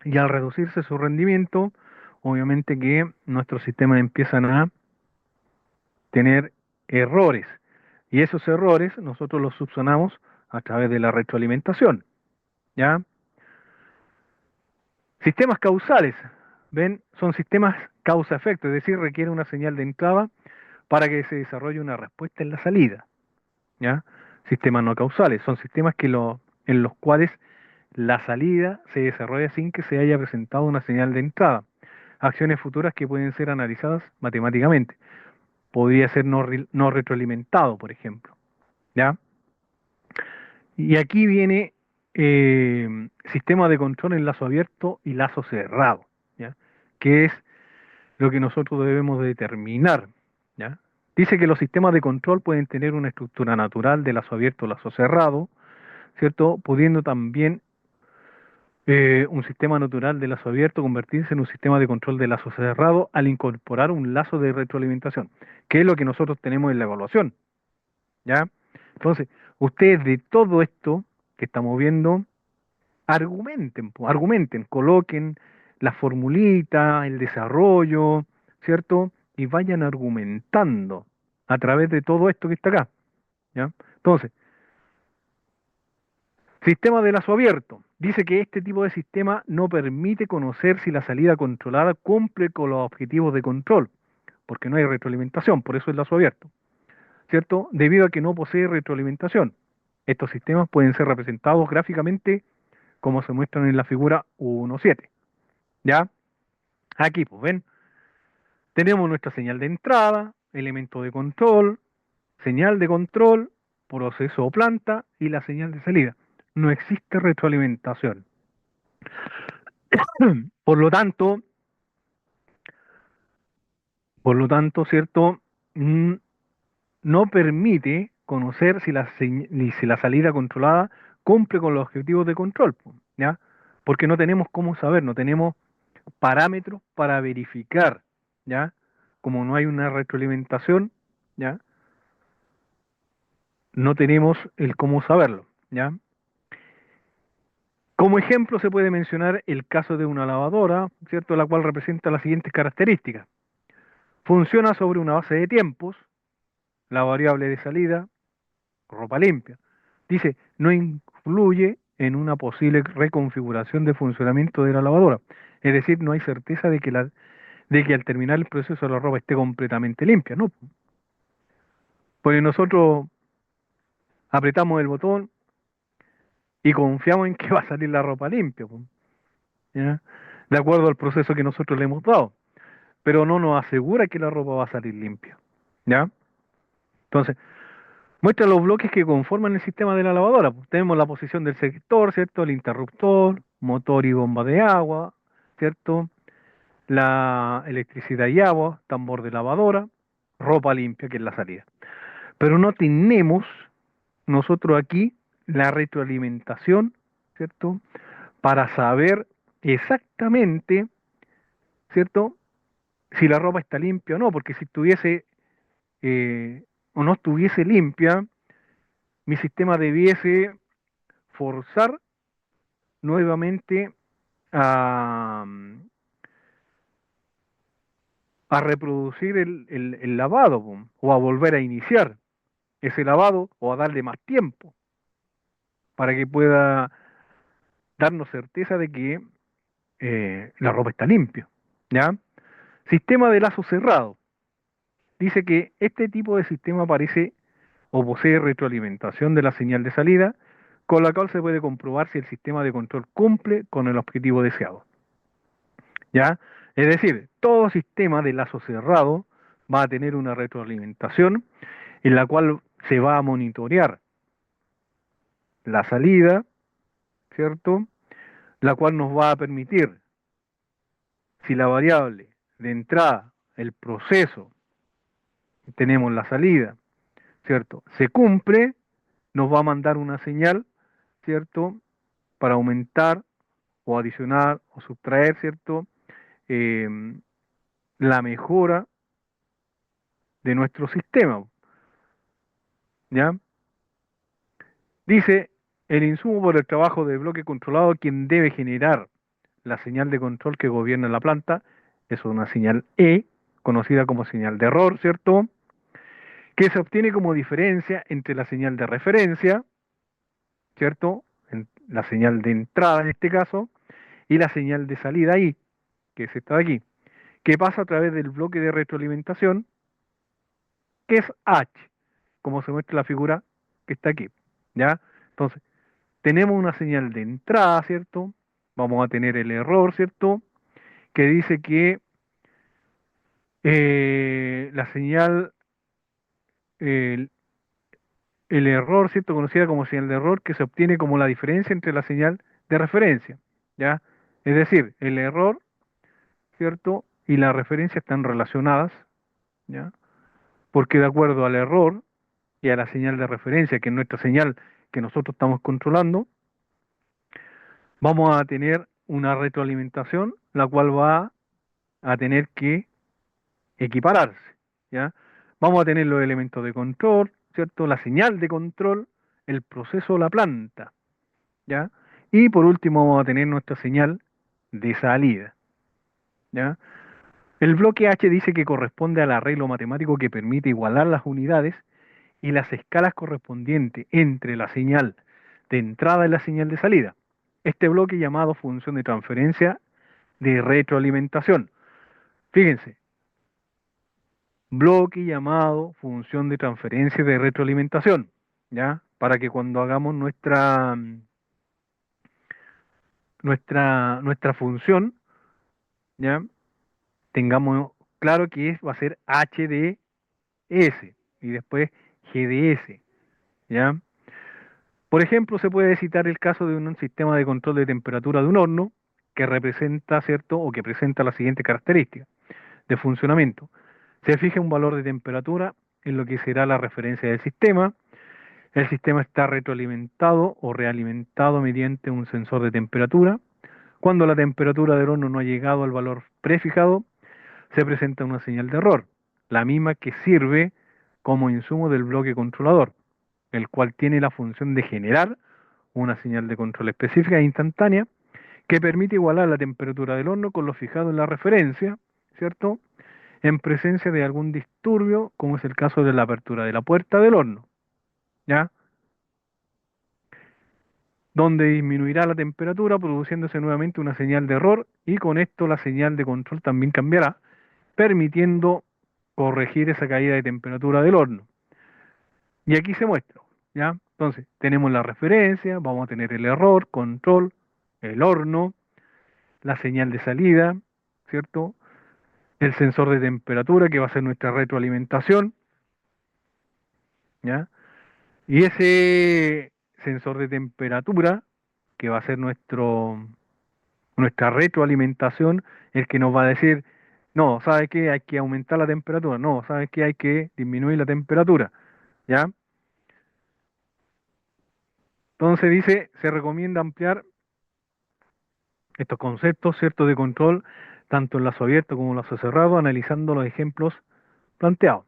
Y al reducirse su rendimiento, obviamente que nuestros sistemas empiezan a tener errores. Y esos errores nosotros los subsanamos a través de la retroalimentación, ¿ya? Sistemas causales, ¿ven? Son sistemas causa-efecto, es decir, requiere una señal de entrada para que se desarrolle una respuesta en la salida, ¿ya? Sistemas no causales, son sistemas en los cuales la salida se desarrolla sin que se haya presentado una señal de entrada. Acciones futuras que pueden ser analizadas matemáticamente. Podría ser no retroalimentado, por ejemplo, ¿ya? Y aquí viene sistema de control en lazo abierto y lazo cerrado, ¿ya? Que es lo que nosotros debemos determinar, ¿ya? Dice que los sistemas de control pueden tener una estructura natural de lazo abierto o lazo cerrado, ¿cierto? Pudiendo también un sistema natural de lazo abierto convertirse en un sistema de control de lazo cerrado al incorporar un lazo de retroalimentación, que es lo que nosotros tenemos en la evaluación, ¿ya? Entonces, ustedes de todo esto que estamos viendo, argumenten, argumenten, coloquen la formulita, el desarrollo, ¿cierto? Y vayan argumentando a través de todo esto que está acá, ¿ya? Entonces, sistema de lazo abierto. Dice que este tipo de sistema no permite conocer si la salida controlada cumple con los objetivos de control, porque no hay retroalimentación, por eso es lazo abierto, ¿cierto? Debido a que no posee retroalimentación. Estos sistemas pueden ser representados gráficamente como se muestran en la figura 1.7. ¿Ya? Aquí, pues ven, tenemos nuestra señal de entrada, elemento de control, señal de control, proceso o planta y la señal de salida. No existe retroalimentación. Por lo tanto, ¿cierto? Mm, No permite conocer si la salida controlada cumple con los objetivos de control, po, ¿ya? Porque no tenemos cómo saber, no tenemos parámetros para verificar, ¿ya? Como no hay una retroalimentación, ¿ya? No tenemos el cómo saberlo, ¿ya? Como ejemplo se puede mencionar el caso de una lavadora, ¿cierto? La cual representa las siguientes características. Funciona sobre una base de tiempos, la variable de salida, ropa limpia. Dice, no influye en una posible reconfiguración de funcionamiento de la lavadora. Es decir, no hay certeza de que al terminar el proceso la ropa esté completamente limpia, ¿no? Pues nosotros apretamos el botón y confiamos en que va a salir la ropa limpia, pues, ¿ya? De acuerdo al proceso que nosotros le hemos dado, pero no nos asegura que la ropa va a salir limpia, ¿ya? Entonces, muestra los bloques que conforman el sistema de la lavadora. Pues tenemos la posición del sector, ¿cierto? El interruptor, motor y bomba de agua, ¿cierto? La electricidad y agua, tambor de lavadora, ropa limpia, que es la salida. Pero no tenemos nosotros aquí la retroalimentación, ¿cierto? Para saber exactamente, ¿cierto? Si la ropa está limpia o no, porque si estuviese o no estuviese limpia, mi sistema debiese forzar nuevamente a, a reproducir el lavado, po, o a volver a iniciar ese lavado o a darle más tiempo para que pueda darnos certeza de que la ropa está limpia. ¿Ya? Sistema de lazo cerrado. Dice que este tipo de sistema aparece o posee retroalimentación de la señal de salida, con la cual se puede comprobar si el sistema de control cumple con el objetivo deseado. ¿Ya? Es decir, todo sistema de lazo cerrado va a tener una retroalimentación en la cual se va a monitorear la salida, ¿cierto? La cual nos va a permitir, si la variable de entrada, el proceso, tenemos la salida, ¿cierto? Se cumple, nos va a mandar una señal, ¿cierto? Para aumentar o adicionar o sustraer, ¿cierto? Eh, la mejora de nuestro sistema, ¿ya? Dice, el insumo por el trabajo de bloque controlado, quien debe generar la señal de control que gobierna la planta, es una señal E, conocida como señal de error, ¿cierto? Que se obtiene como diferencia entre la señal de referencia, ¿cierto? La señal de entrada en este caso, y la señal de salida I, que es esta de aquí, que pasa a través del bloque de retroalimentación, que es H, como se muestra en la figura que está aquí, ¿ya? Entonces, tenemos una señal de entrada, ¿cierto? Vamos a tener el error, ¿cierto? Que dice que la señal, el, el error, ¿cierto? Conocida como señal de error, que se obtiene como la diferencia entre la señal de referencia, ¿ya? Es decir, el error, ¿cierto? Y la referencia están relacionadas, ¿ya? Porque de acuerdo al error y a la señal de referencia, que es nuestra señal que nosotros estamos controlando, vamos a tener una retroalimentación, la cual va a tener que equipararse, ¿ya? Vamos a tener los elementos de control, ¿cierto? La señal de control, el proceso, la planta, ¿ya? Y por último vamos a tener nuestra señal de salida, ¿ya? El bloque H dice que corresponde al arreglo matemático que permite igualar las unidades y las escalas correspondientes entre la señal de entrada y la señal de salida. Este bloque llamado función de transferencia de retroalimentación. Fíjense, bloque llamado función de transferencia de retroalimentación, ¿ya? Para que cuando hagamos nuestra función, ¿ya? Tengamos claro que va a ser HDS y después GDS, ¿ya? Por ejemplo, se puede citar el caso de un sistema de control de temperatura de un horno que representa, ¿cierto? O que presenta las siguientes características de funcionamiento. Se fija un valor de temperatura en lo que será la referencia del sistema. El sistema está retroalimentado o realimentado mediante un sensor de temperatura. Cuando la temperatura del horno no ha llegado al valor prefijado, se presenta una señal de error, la misma que sirve como insumo del bloque controlador, el cual tiene la función de generar una señal de control específica e instantánea que permite igualar la temperatura del horno con lo fijado en la referencia, ¿cierto? En presencia de algún disturbio, como es el caso de la apertura de la puerta del horno, ¿ya? Donde disminuirá la temperatura produciéndose nuevamente una señal de error y con esto la señal de control también cambiará, permitiendo corregir esa caída de temperatura del horno. Y aquí se muestra, ¿ya? Entonces, tenemos la referencia, vamos a tener el error, control, el horno, la señal de salida, ¿cierto? El sensor de temperatura que va a ser nuestra retroalimentación, ¿ya? Y ese sensor de temperatura que va a ser nuestra retroalimentación, el que nos va a decir, no, ¿sabes qué? Hay que aumentar la temperatura, no, ¿sabes qué? Hay que disminuir la temperatura, ¿ya? Entonces dice, se recomienda ampliar estos conceptos, ¿cierto?, de control, tanto en lazo abierto como en lazo cerrado, analizando los ejemplos planteados.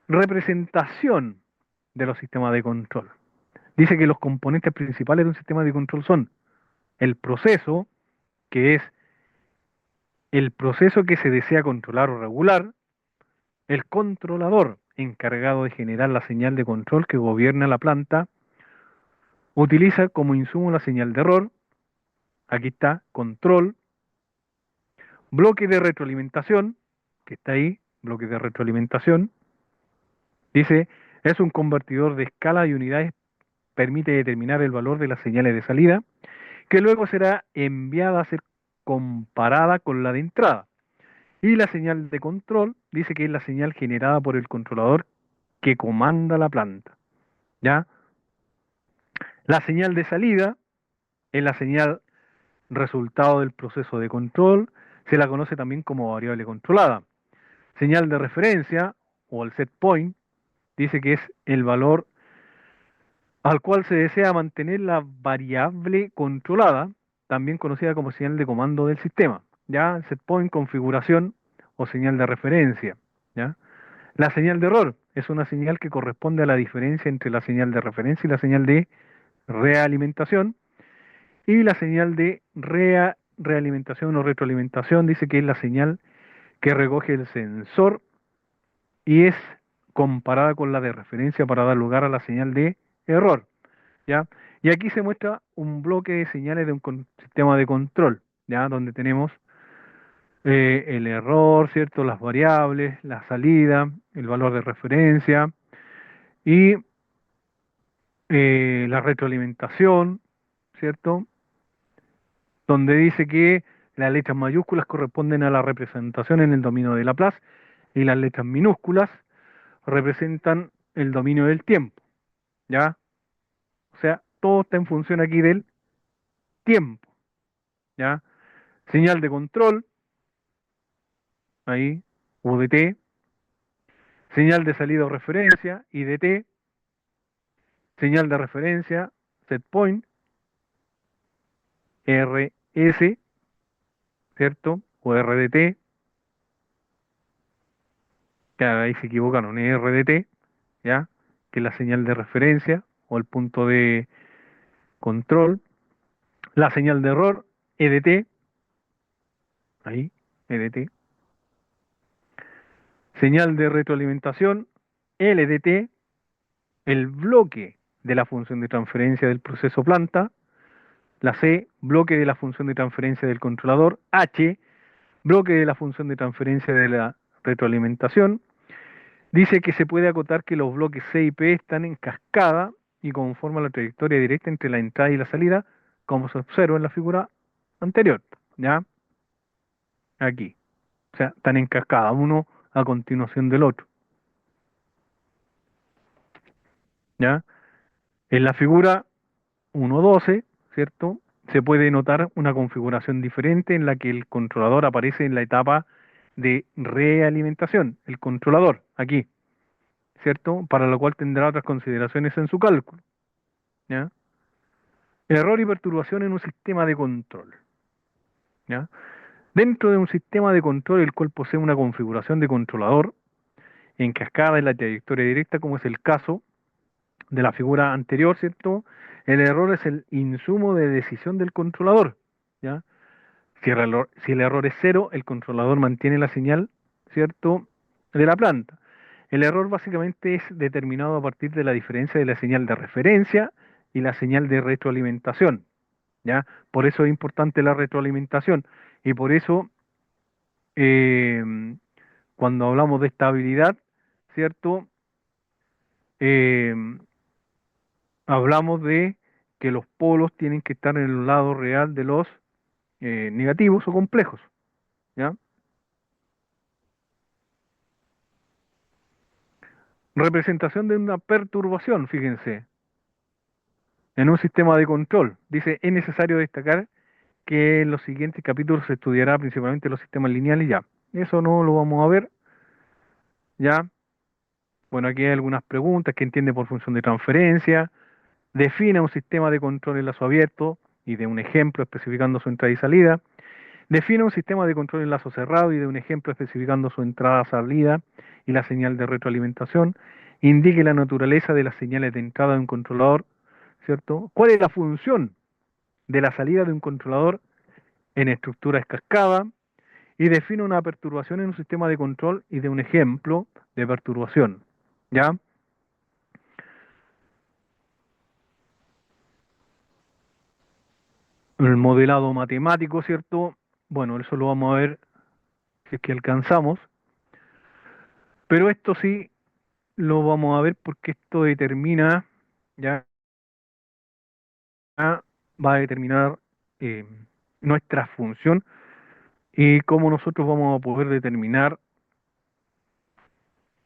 Representación de los sistemas de control. Dice que los componentes principales de un sistema de control son el proceso, que es el proceso que se desea controlar o regular, el controlador, encargado de generar la señal de control que gobierna la planta, utiliza como insumo la señal de error, aquí está, control, bloque de retroalimentación, que está ahí, bloque de retroalimentación, dice, es un convertidor de escala y unidades, permite determinar el valor de las señales de salida, que luego será enviada a ser comparada con la de entrada. Y la señal de control dice que es la señal generada por el controlador que comanda la planta. ¿Ya? La señal de salida es la señal resultado del proceso de control, se la conoce también como variable controlada. Señal de referencia o el set point dice que es el valor al cual se desea mantener la variable controlada, también conocida como señal de comando del sistema, ¿ya? Set point, configuración o señal de referencia, ¿ya? La señal de error es una señal que corresponde a la diferencia entre la señal de referencia y la señal de realimentación, y la señal de realimentación o retroalimentación dice que es la señal que recoge el sensor y es comparada con la de referencia para dar lugar a la señal de error. ¿Ya? Y aquí se muestra un bloque de señales de un sistema de control, ¿ya? Donde tenemos el error, ¿cierto? Las variables, la salida, el valor de referencia y la retroalimentación, ¿cierto? Donde dice que las letras mayúsculas corresponden a la representación en el dominio de Laplace y las letras minúsculas representan el dominio del tiempo, ¿ya? O sea, todo está en función aquí del tiempo, ¿ya? Señal de control, ahí, UDT, señal de salida o referencia, IDT, señal de referencia, set point, RS, ¿cierto? O RDT, que ahí se equivocaron, es RDT, ¿ya? Que es la señal de referencia o el punto de control. La señal de error, EDT, ahí, EDT. Señal de retroalimentación, LDT, el bloque de la función de transferencia del proceso planta. La C, bloque de la función de transferencia del controlador. H, bloque de la función de transferencia de la retroalimentación. Dice que se puede acotar que los bloques C y P están en cascada y conforman la trayectoria directa entre la entrada y la salida, como se observa en la figura anterior, ¿ya? Aquí. O sea, están en cascada, uno a continuación del otro, ¿ya? En la figura 1.12, ¿cierto? Se puede notar una configuración diferente en la que el controlador aparece en la etapa de realimentación, el controlador, aquí, ¿cierto? Para lo cual tendrá otras consideraciones en su cálculo, ¿ya? Error y perturbación en un sistema de control, ¿ya? Dentro de un sistema de control el cual posee una configuración de controlador en cascada en la trayectoria directa, como es el caso de la figura anterior, ¿cierto? El error es el insumo de decisión del controlador, ¿ya? Si el error es cero, el controlador mantiene la señal, ¿cierto? De la planta. El error básicamente es determinado a partir de la diferencia de la señal de referencia y la señal de retroalimentación, ¿ya? Por eso es importante la retroalimentación y por eso eh, cuando hablamos de estabilidad, ¿cierto? Eh, hablamos de que los polos tienen que estar en el lado real de los negativos o complejos, ¿ya? Representación de una perturbación, fíjense, en un sistema de control. Dice, es necesario destacar que en los siguientes capítulos se estudiará principalmente los sistemas lineales, ya. Eso no lo vamos a ver, ya. Bueno, aquí hay algunas preguntas. ¿Qué entiende por función de transferencia? Define un sistema de control en lazo abierto y de un ejemplo especificando su entrada y salida. Define un sistema de control en lazo cerrado y de un ejemplo especificando su entrada, salida y la señal de retroalimentación. Indique la naturaleza de las señales de entrada de un controlador, ¿cierto? ¿Cuál es la función de la salida de un controlador en estructura cascada? Y define una perturbación en un sistema de control y de un ejemplo de perturbación, ¿ya? El modelado matemático, ¿cierto? Bueno, eso lo vamos a ver si es que alcanzamos, pero esto sí lo vamos a ver porque esto determina, ya va a determinar eh, nuestra función y cómo nosotros vamos a poder determinar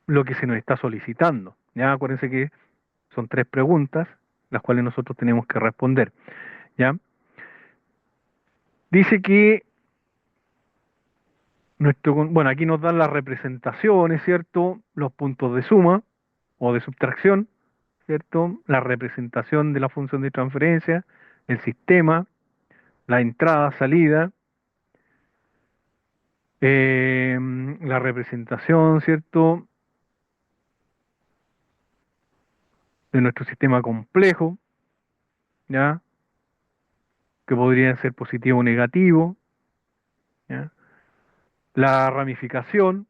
lo que se nos está solicitando. Ya acuérdense que son tres preguntas las cuales nosotros tenemos que responder. ¿Ya? Dice que bueno, aquí nos dan las representaciones, ¿cierto? Los puntos de suma o de subtracción, ¿cierto? La representación de la función de transferencia, el sistema, la entrada, salida, la representación, ¿cierto? De nuestro sistema complejo, ¿ya? Que podrían ser positivo o negativo, ¿ya? La ramificación,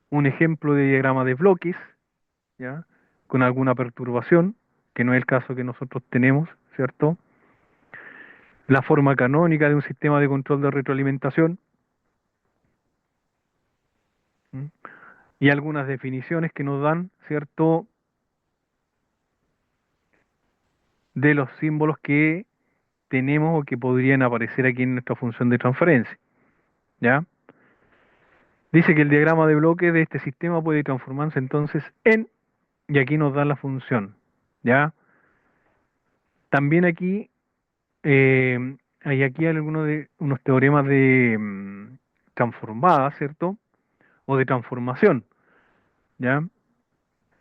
un ejemplo de diagrama de bloques, ¿ya? Con alguna perturbación, que no es el caso que nosotros tenemos, ¿cierto? La forma canónica de un sistema de control de retroalimentación, ¿m? Y algunas definiciones que nos dan, ¿cierto? de los símbolos que tenemos o que podrían aparecer aquí en nuestra función de transferencia, ¿ya? Dice que el diagrama de bloques de este sistema puede transformarse entonces en, y aquí nos da la función, ¿ya? También aquí hay aquí algunos de unos teoremas de transformada, ¿cierto? O de transformación, ¿ya?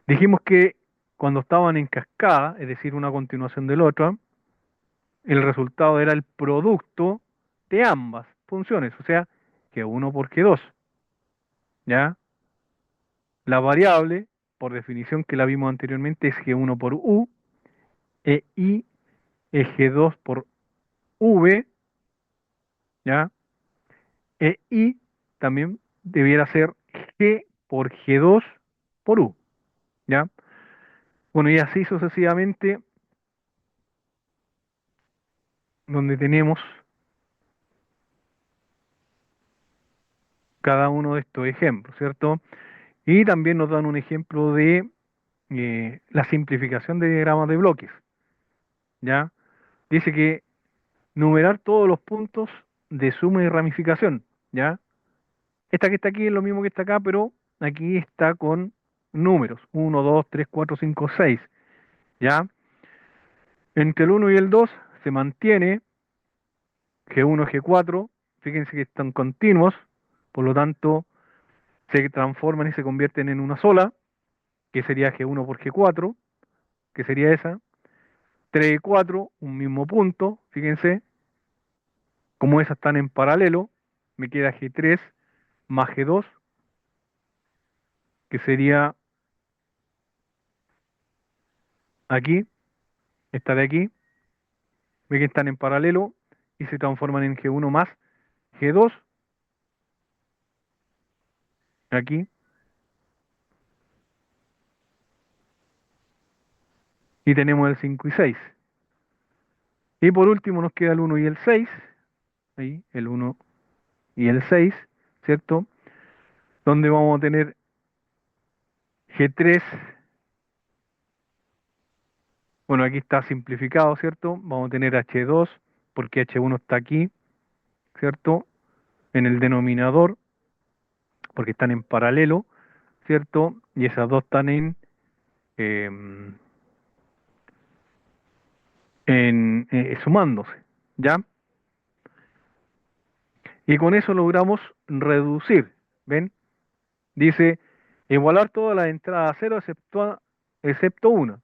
Dijimos que cuando estaban en cascada, es decir, una continuación del otro, el resultado era el producto de ambas funciones, o sea, G1 por G2, ¿ya? La variable, por definición que la vimos anteriormente, es G1 por U, e I es G2 por V, ¿ya? E I también debiera ser G por G2 por U, ¿ya? Bueno, y así sucesivamente, donde tenemos cada uno de estos ejemplos, ¿cierto? Y también nos dan un ejemplo de la simplificación de diagramas de bloques, ¿ya? Dice que numerar todos los puntos de suma y ramificación, ¿ya? Esta que está aquí es lo mismo que está acá, pero aquí está con números, uno 2 3 4 5 6, ¿ya? Entre el uno y el 2 se mantiene G1, G4, fíjense que están continuos, por lo tanto se transforman y se convierten en una sola, que sería G1 por G4, que sería esa. 3 y 4, un mismo punto, fíjense, como esas están en paralelo, me queda G3 más G2, que sería aquí, esta de aquí, ve que están en paralelo y se transforman en G1 más G2, aquí, y tenemos el 5 y 6. Y por último nos queda el 1 y el 6, ahí, el 1 y el 6, ¿cierto? Donde vamos a tener G3, bueno, aquí está simplificado, ¿cierto? Vamos a tener H2, porque H1 está aquí, ¿cierto? En el denominador, porque están en paralelo, ¿cierto? Y esas dos están eh, sumándose, ¿ya? Y con eso logramos reducir, ¿ven? Dice, igualar todas las entradas a cero excepto una,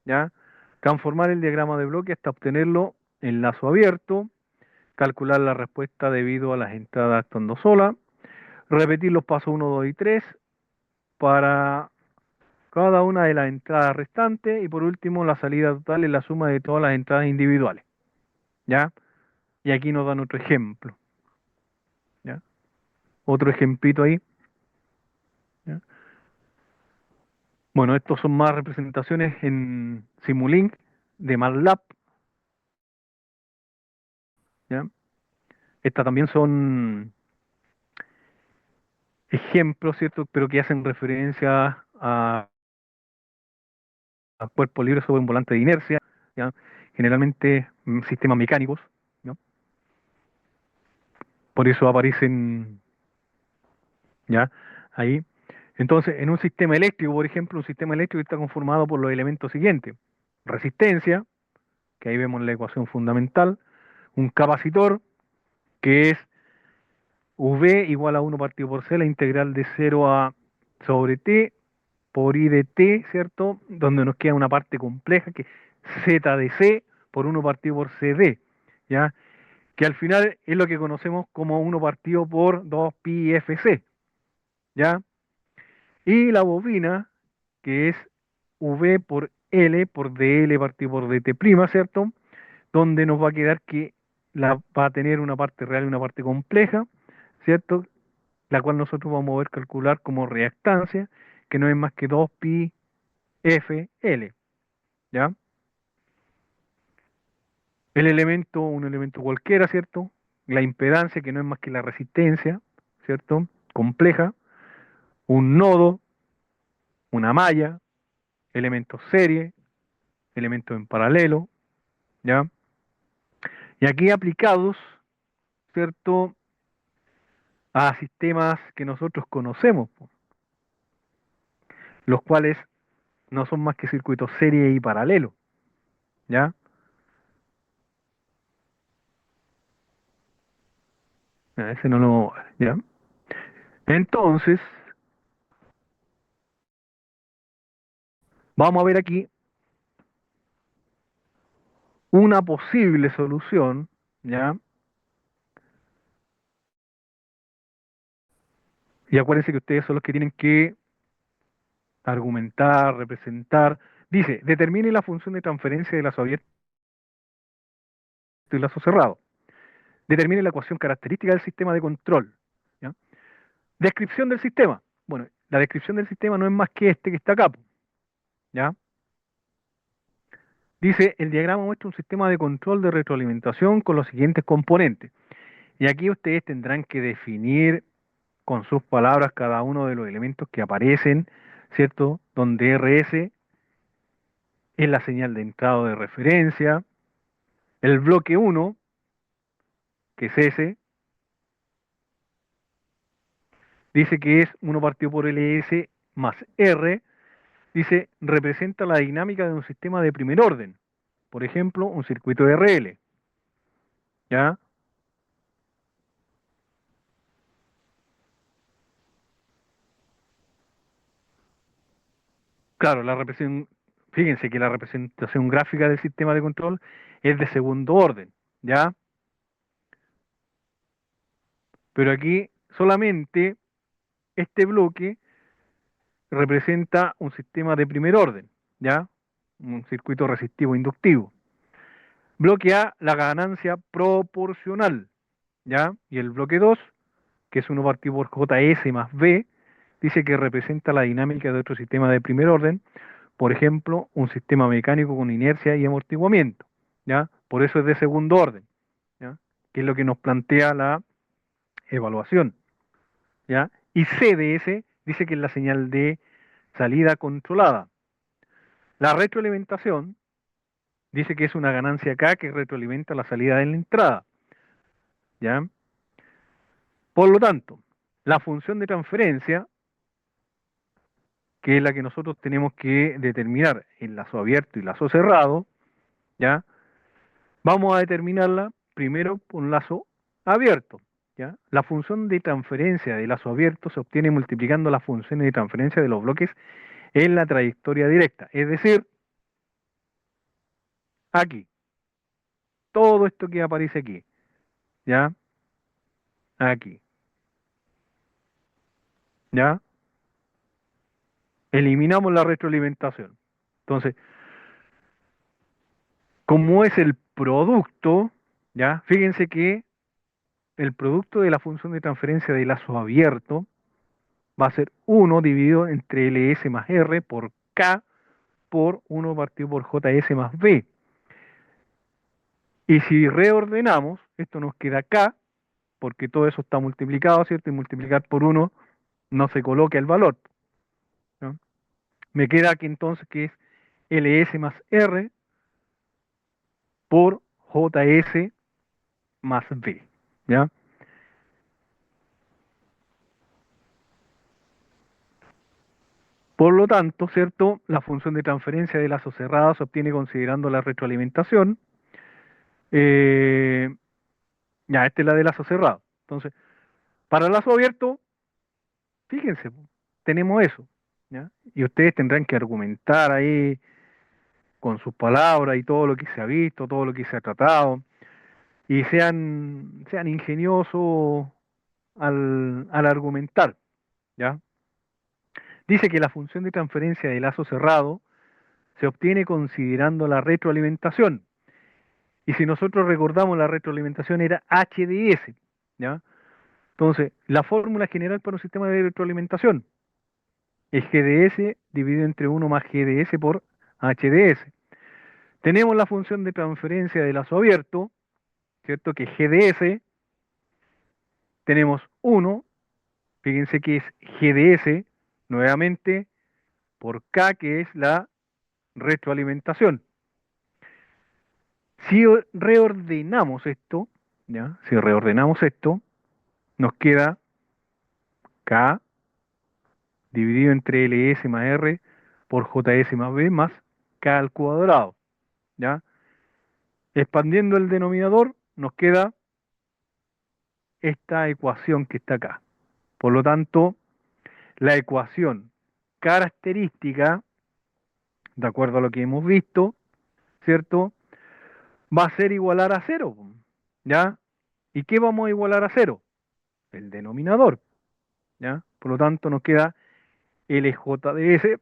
¿ya? Transformar el diagrama de bloque hasta obtenerlo en lazo abierto, calcular la respuesta debido a las entradas actuando sola, repetir los pasos uno 2 y 3 para cada una de las entradas restantes y por último la salida total es la suma de todas las entradas individuales, ¿ya? Y aquí nos dan otro ejemplo, ¿ya? Otro ejemplito ahí, ¿ya? Bueno, estos son más representaciones en Simulink de MATLAB, ¿ya? Estas también son ejemplos, ¿cierto? Pero que hacen referencia a cuerpos libres sobre un volante de inercia, ¿ya? Generalmente sistemas mecánicos, ¿no? Por eso aparecen, ¿ya? Ahí. Entonces, en un sistema eléctrico, por ejemplo, un sistema eléctrico está conformado por los elementos siguientes: resistencia, que ahí vemos la ecuación fundamental, un capacitor, que es V igual a 1 partido por C, la integral de 0 a sobre T por I de T, ¿cierto? Donde nos queda una parte compleja que es Z de C por 1 partido por CD, ¿ya? Que al final es lo que conocemos como 1 partido por 2 pi F C, ¿ya? Y la bobina, que es V por L por DL partido por DT prima, ¿cierto? Donde nos va a quedar que va a tener una parte real y una parte compleja, ¿cierto? La cual nosotros vamos a poder calcular como reactancia, que no es más que 2 pi F L, ¿ya? El elemento, un elemento cualquiera, ¿cierto? La impedancia, que no es más que la resistencia, ¿cierto? Compleja, un nodo, una malla, elementos serie, elementos en paralelo, ¿ya? Y aquí aplicados, ¿cierto? A sistemas que nosotros conocemos, po, los cuales no son más que circuitos serie y paralelo, ¿ya? Ese no lo, ¿ya? Entonces, vamos a ver aquí una posible solución, ¿ya? Y acuérdense que ustedes son los que tienen que argumentar, representar. Dice, determine la función de transferencia de lazo abierto y lazo cerrado. Determine la ecuación característica del sistema de control, ¿ya? Descripción del sistema. Bueno, la descripción del sistema no es más que este que está acá, ¿ya? Dice, el diagrama muestra un sistema de control de retroalimentación con los siguientes componentes. Y aquí ustedes tendrán que definir con sus palabras cada uno de los elementos que aparecen, ¿cierto? Donde RS es la señal de entrada de referencia, el bloque 1, que es ese, dice que es 1 partido por LS más R, dice, representa la dinámica de un sistema de primer orden, por ejemplo, un circuito de RL, ¿ya? Claro, la representación, fíjense que la representación gráfica del sistema de control es de segundo orden, ¿ya? Pero aquí solamente este bloque representa un sistema de primer orden, ¿ya? Un circuito resistivo inductivo. Bloque A, la ganancia proporcional, ¿ya? Y el bloque 2, que es 1 partido por JS más B, dice que representa la dinámica de otro sistema de primer orden, por ejemplo, un sistema mecánico con inercia y amortiguamiento, ¿ya? Por eso es de segundo orden, ¿ya? Que es lo que nos plantea la evaluación, ¿ya? Y CDS dice que es la señal de salida controlada. La retroalimentación dice que es una ganancia K que retroalimenta la salida de la entrada, ¿ya? Por lo tanto, la función de transferencia, que es la que nosotros tenemos que determinar en lazo abierto y lazo cerrado, ¿ya? Vamos a determinarla primero por un lazo abierto, ¿ya? La función de transferencia de lazo abierto se obtiene multiplicando las funciones de transferencia de los bloques en la trayectoria directa, es decir, aquí, todo esto que aparece aquí, ¿ya? Aquí, ¿ya? Eliminamos la retroalimentación. Entonces, como es el producto, ¿ya? Fíjense que el producto de la función de transferencia de lazo abierto va a ser 1 dividido entre LS más R por K por 1 partido por JS más B. Y si reordenamos, esto nos queda K, porque todo eso está multiplicado, ¿cierto? Y multiplicar por 1 no se coloca el valor, ¿no? Me queda aquí entonces que es LS más R por JS más B, ¿ya? Por lo tanto, ¿cierto? La función de transferencia de lazo cerrado se obtiene considerando la retroalimentación. Eh, ya, esta es la de lazo cerrado. Entonces, para el lazo abierto, fíjense, tenemos eso, ¿ya? Y ustedes tendrán que argumentar ahí con sus palabras y todo lo que se ha visto, todo lo que se ha tratado, y sean ingeniosos al argumentar, ¿ya? Dice que la función de transferencia de lazo cerrado se obtiene considerando la retroalimentación. Y si nosotros recordamos, la retroalimentación era HDS, ¿ya? Entonces, la fórmula general para un sistema de retroalimentación es GDS dividido entre 1 más GDS por HDS. Tenemos la función de transferencia de lazo abierto, ¿cierto? Que es GDS, tenemos 1, fíjense que es GDS, nuevamente, por K, que es la retroalimentación. Si reordenamos esto, ¿ya? Si reordenamos esto, nos queda K dividido entre LS más R por JS más B más K al cuadrado, ¿ya? Expandiendo el denominador, nos queda esta ecuación que está acá. Por lo tanto, la ecuación característica, de acuerdo a lo que hemos visto, ¿cierto? Va a ser igualar a cero, ¿ya? ¿Y qué vamos a igualar a cero? El denominador, ¿ya? Por lo tanto, nos queda LJ de S,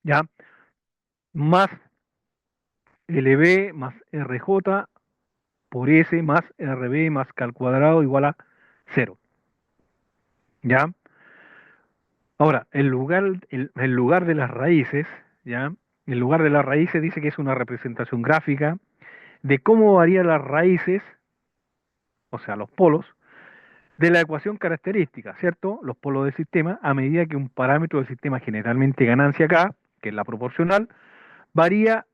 ¿ya? Más LB más RJ por S más RB más K al cuadrado igual a cero, ¿ya? Ahora, el lugar de las raíces, ¿ya? El lugar de las raíces dice que es una representación gráfica de cómo varían las raíces, o sea, los polos, de la ecuación característica, ¿cierto? Los polos del sistema, a medida que un parámetro del sistema, generalmente ganancia K, que es la proporcional, varía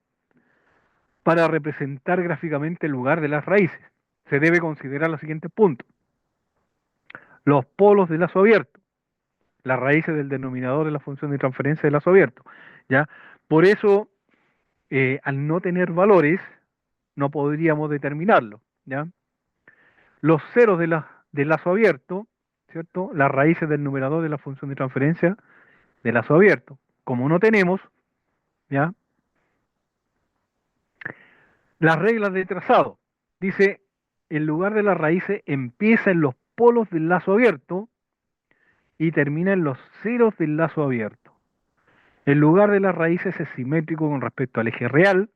para representar gráficamente el lugar de las raíces. Se debe considerar los siguientes puntos. Los polos de lazo abierto, las raíces del denominador de la función de transferencia de lazo abierto, ¿ya? Por eso, al no tener valores, no podríamos determinarlo, ¿ya? Los ceros del lazo abierto, ¿cierto? Las raíces del numerador de la función de transferencia de lazo abierto. Como no tenemos, ¿ya? Las reglas de trazado. Dice, el lugar de las raíces empieza en los polos del lazo abierto y termina en los ceros del lazo abierto. El lugar de las raíces es simétrico con respecto al eje real.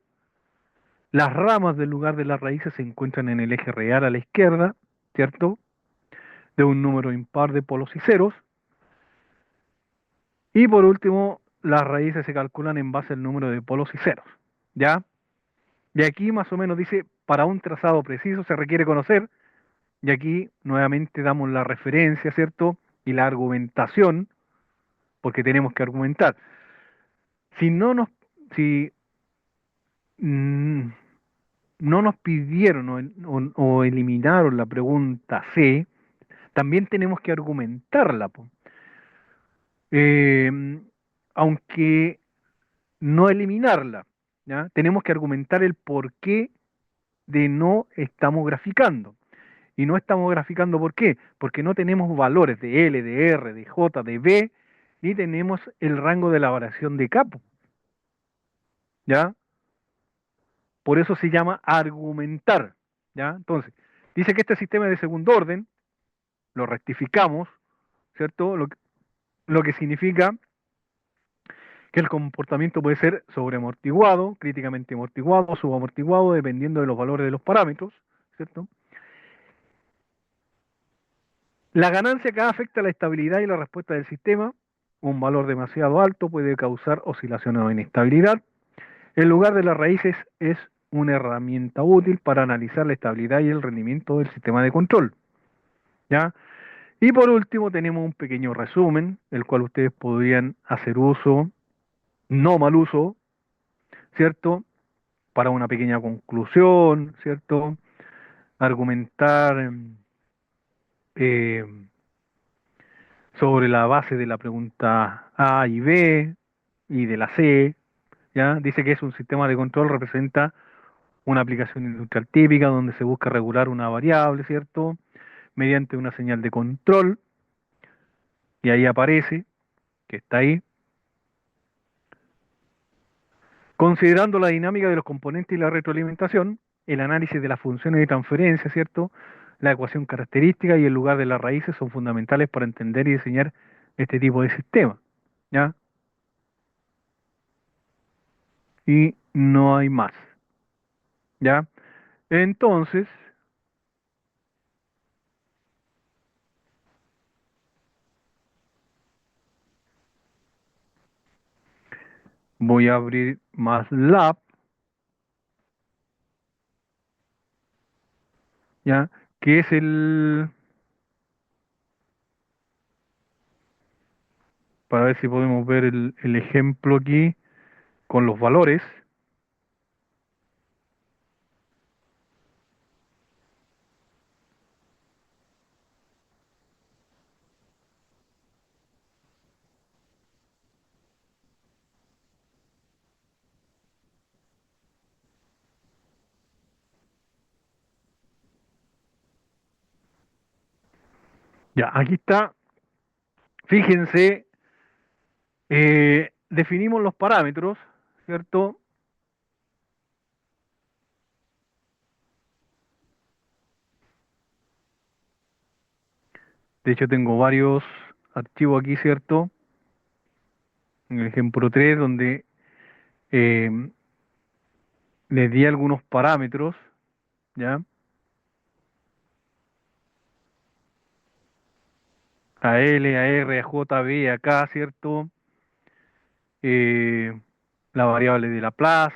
Las ramas del lugar de las raíces se encuentran en el eje real a la izquierda, ¿cierto? De un número impar de polos y ceros. Y por último, las raíces se calculan en base al número de polos y ceros, ¿ya? Y aquí más o menos dice, para un trazado preciso se requiere conocer, y aquí nuevamente damos la referencia, ¿cierto? Y la argumentación, porque tenemos que argumentar. Si no nos, si mm, no nos pidieron o eliminaron la pregunta C, también tenemos que argumentarla, po. Eh, Aunque no eliminarla, ¿ya? Tenemos que argumentar el porqué de no estamos graficando. Y no estamos graficando ¿por qué? Porque no tenemos valores de L, de R, de J, de B, ni tenemos el rango de la variación de capo, ¿ya? Por eso se llama argumentar, ¿ya? Entonces, dice que este sistema es de segundo orden, lo rectificamos, ¿cierto? Lo que significa que el comportamiento puede ser sobreamortiguado, críticamente amortiguado, subamortiguado, dependiendo de los valores de los parámetros, ¿cierto? La ganancia acá afecta la estabilidad y la respuesta del sistema. Un valor demasiado alto puede causar oscilación o inestabilidad. El lugar de las raíces es una herramienta útil para analizar la estabilidad y el rendimiento del sistema de control, ¿ya? Y por último tenemos un pequeño resumen, el cual ustedes podrían hacer uso, no mal uso, ¿cierto? Para una pequeña conclusión, ¿cierto? Argumentar eh, sobre la base de la pregunta A y B y de la C, ¿ya? Dice que es un sistema de control, representa una aplicación industrial típica donde se busca regular una variable, ¿cierto? Mediante una señal de control, y ahí aparece que está ahí. Considerando la dinámica de los componentes y la retroalimentación, el análisis de las funciones de transferencia, ¿cierto? La ecuación característica y el lugar de las raíces son fundamentales para entender y diseñar este tipo de sistema, ¿ya? Y no hay más, ¿ya? Entonces, voy a abrir MATLAB, ¿ya? Que es para ver si podemos ver el ejemplo aquí con los valores, Ya, aquí está. Fíjense, definimos los parámetros, ¿cierto? De hecho, tengo varios archivos aquí, ¿cierto? En el ejemplo 3 donde eh, les di algunos parámetros, ¿ya? A L, a R, a J, B, a K, ¿cierto? Eh, la variable de Laplace,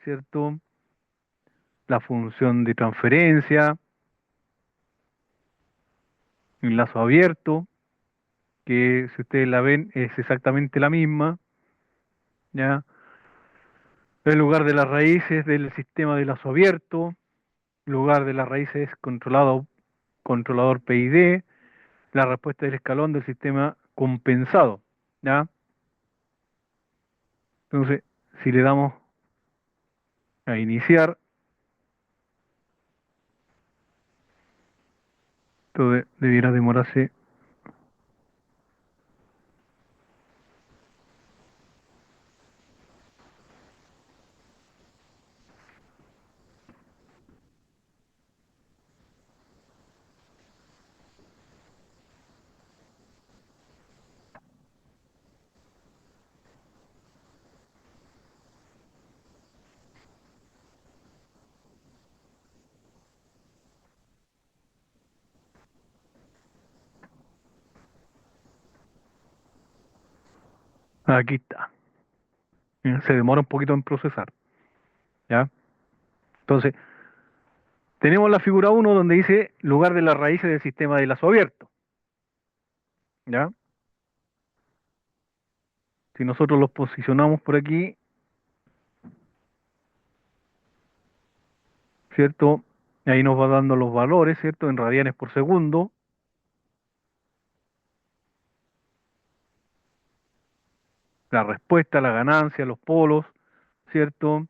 ¿cierto? La función de transferencia, el lazo abierto, que si ustedes la ven es exactamente la misma, ¿ya? El lugar de las raíces del sistema de lazo abierto, lugar de las raíces controlador PID, la respuesta del escalón del sistema compensado, ¿ya? Entonces, si le damos a iniciar, esto debiera demorarse. Aquí está. Se demora un poquito en procesar, ¿ya? Entonces, tenemos la figura uno donde dice lugar de las raíces del sistema de lazo abierto, ¿ya? Si nosotros los posicionamos por aquí, ¿cierto? Ahí nos va dando los valores, ¿cierto? En radianes por segundo, la respuesta, la ganancia, los polos, ¿cierto?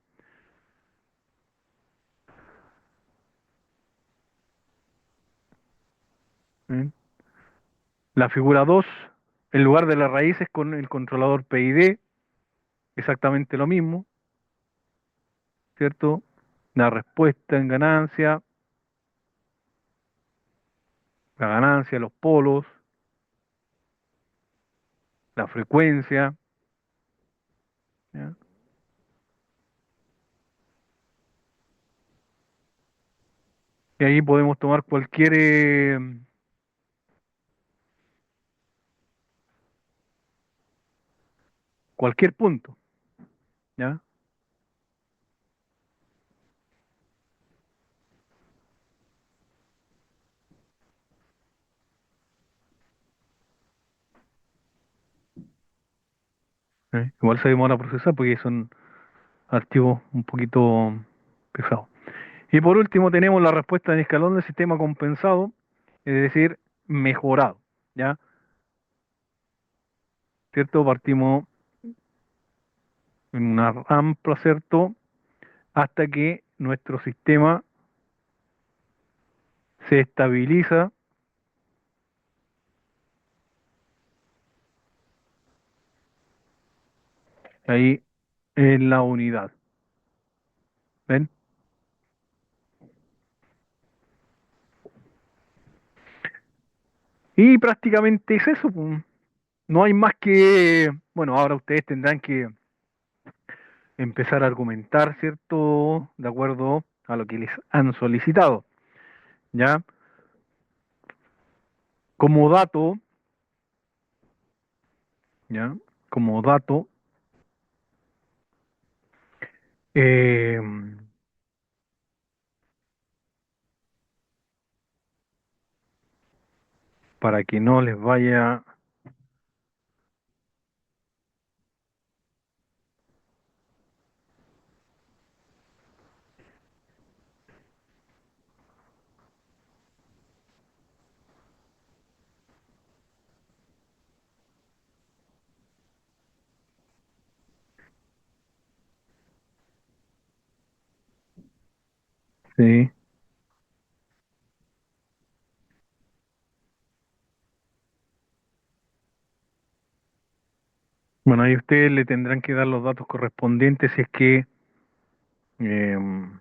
¿Eh? La figura 2, en lugar de las raíces con el controlador PID, exactamente lo mismo, ¿cierto? La respuesta en ganancia, la ganancia, los polos, la frecuencia, ¿ya? Y ahí podemos tomar cualquier punto, ¿ya? Igual se demora a procesar porque son archivos un poquito pesados. Y por último tenemos la respuesta en escalón del sistema compensado, es decir, mejorado, ¿ya? ¿Cierto? Partimos en una rampa, ¿cierto? Hasta que nuestro sistema se estabiliza ahí en la unidad. ¿Ven? Y prácticamente es eso, pues. No hay más que, bueno, ahora ustedes tendrán que empezar a argumentar, ¿cierto? De acuerdo a lo que les han solicitado, ¿ya? Como dato, ¿ya? Como dato, eh, para que no les vaya, sí, Bueno, ahí ustedes le tendrán que dar los datos correspondientes si es que, em,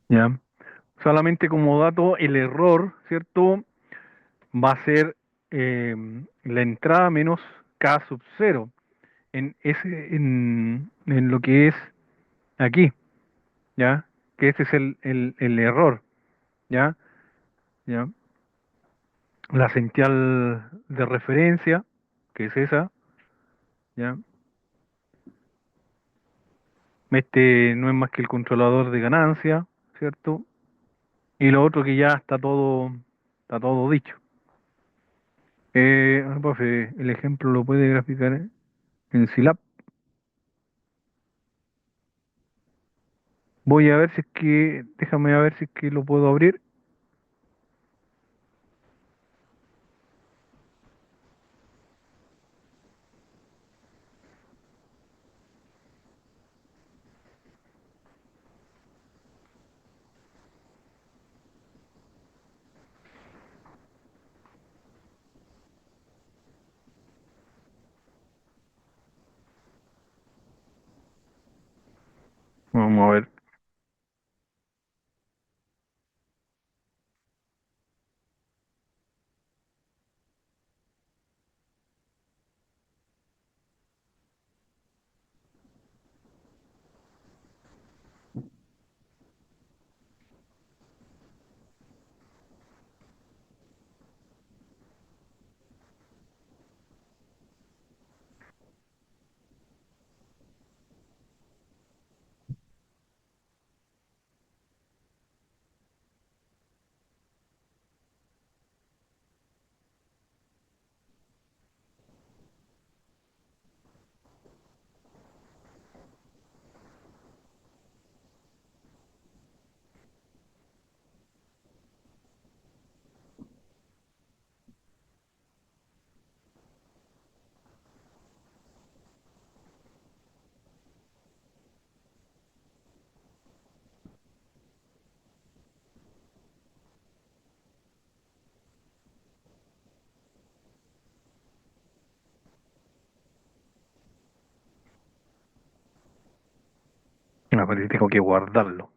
ya. Solamente como dato, el error, ¿cierto? Va a ser la entrada menos K sub cero en lo que es aquí, ¿ya? Que ese es el error, ¿ya? ¿Ya? La señal de referencia, que es esa, ¿ya? Este no es más que el controlador de ganancia, ¿cierto? Y lo otro que ya está todo dicho. Profe, el ejemplo lo puede graficar en Silab. Voy a ver si es que, déjame a ver si es que lo puedo abrir. Vamos a ver. A ver, tengo que guardarlo.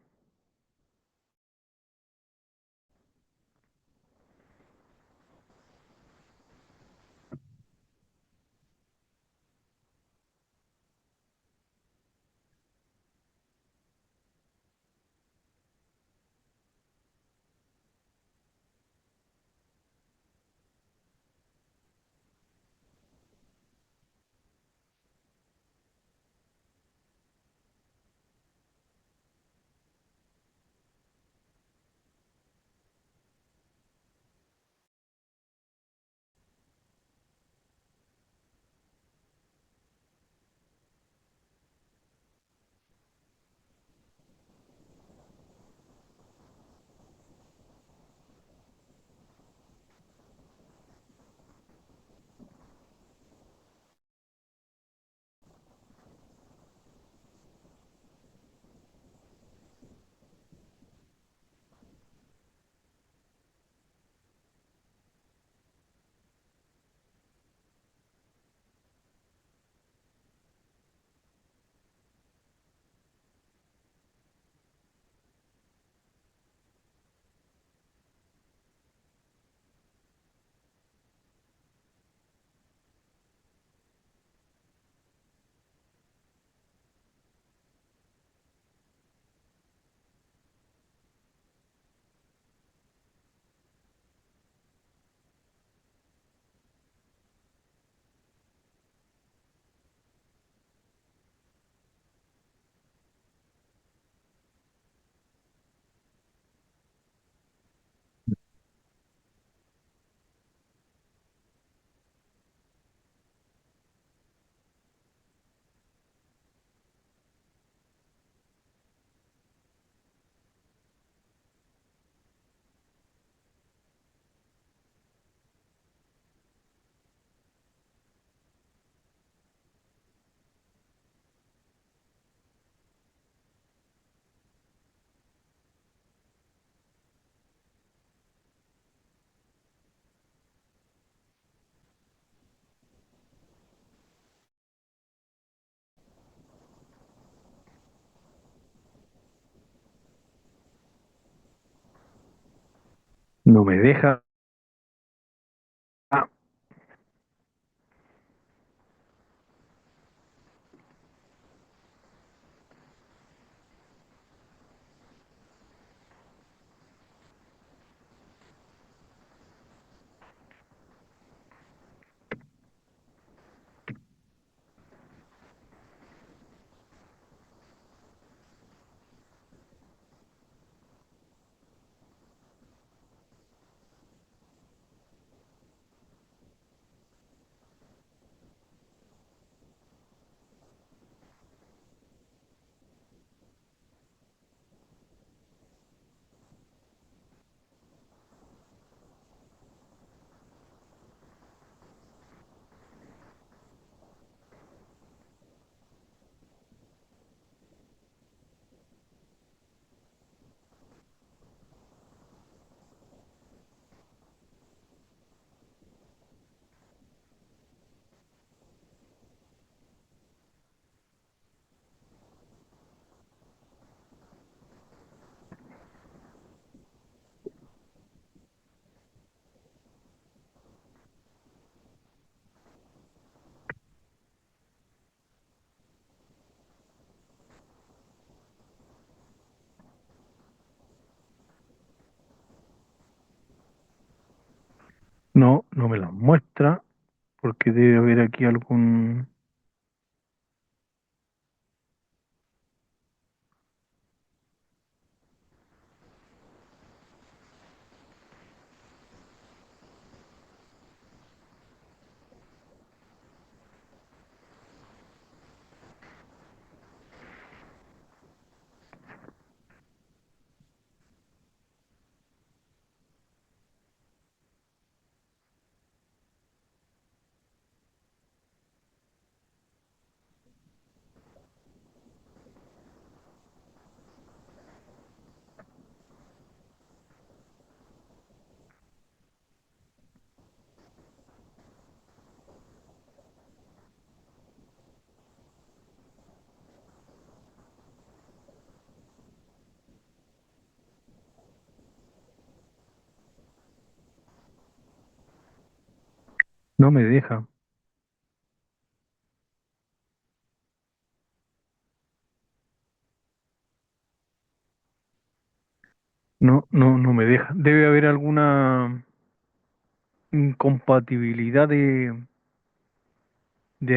No me deja. Ah, no, no me lo muestra porque debe haber aquí algún... No me deja. No, no, no me deja. Debe haber alguna incompatibilidad de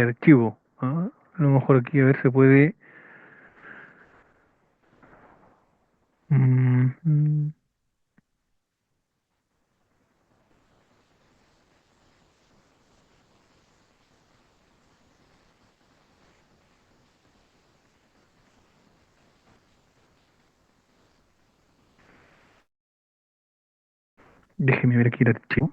archivo. ¿Ah? A lo mejor aquí a ver se puede. Mm, déjeme ver aquí el archivo.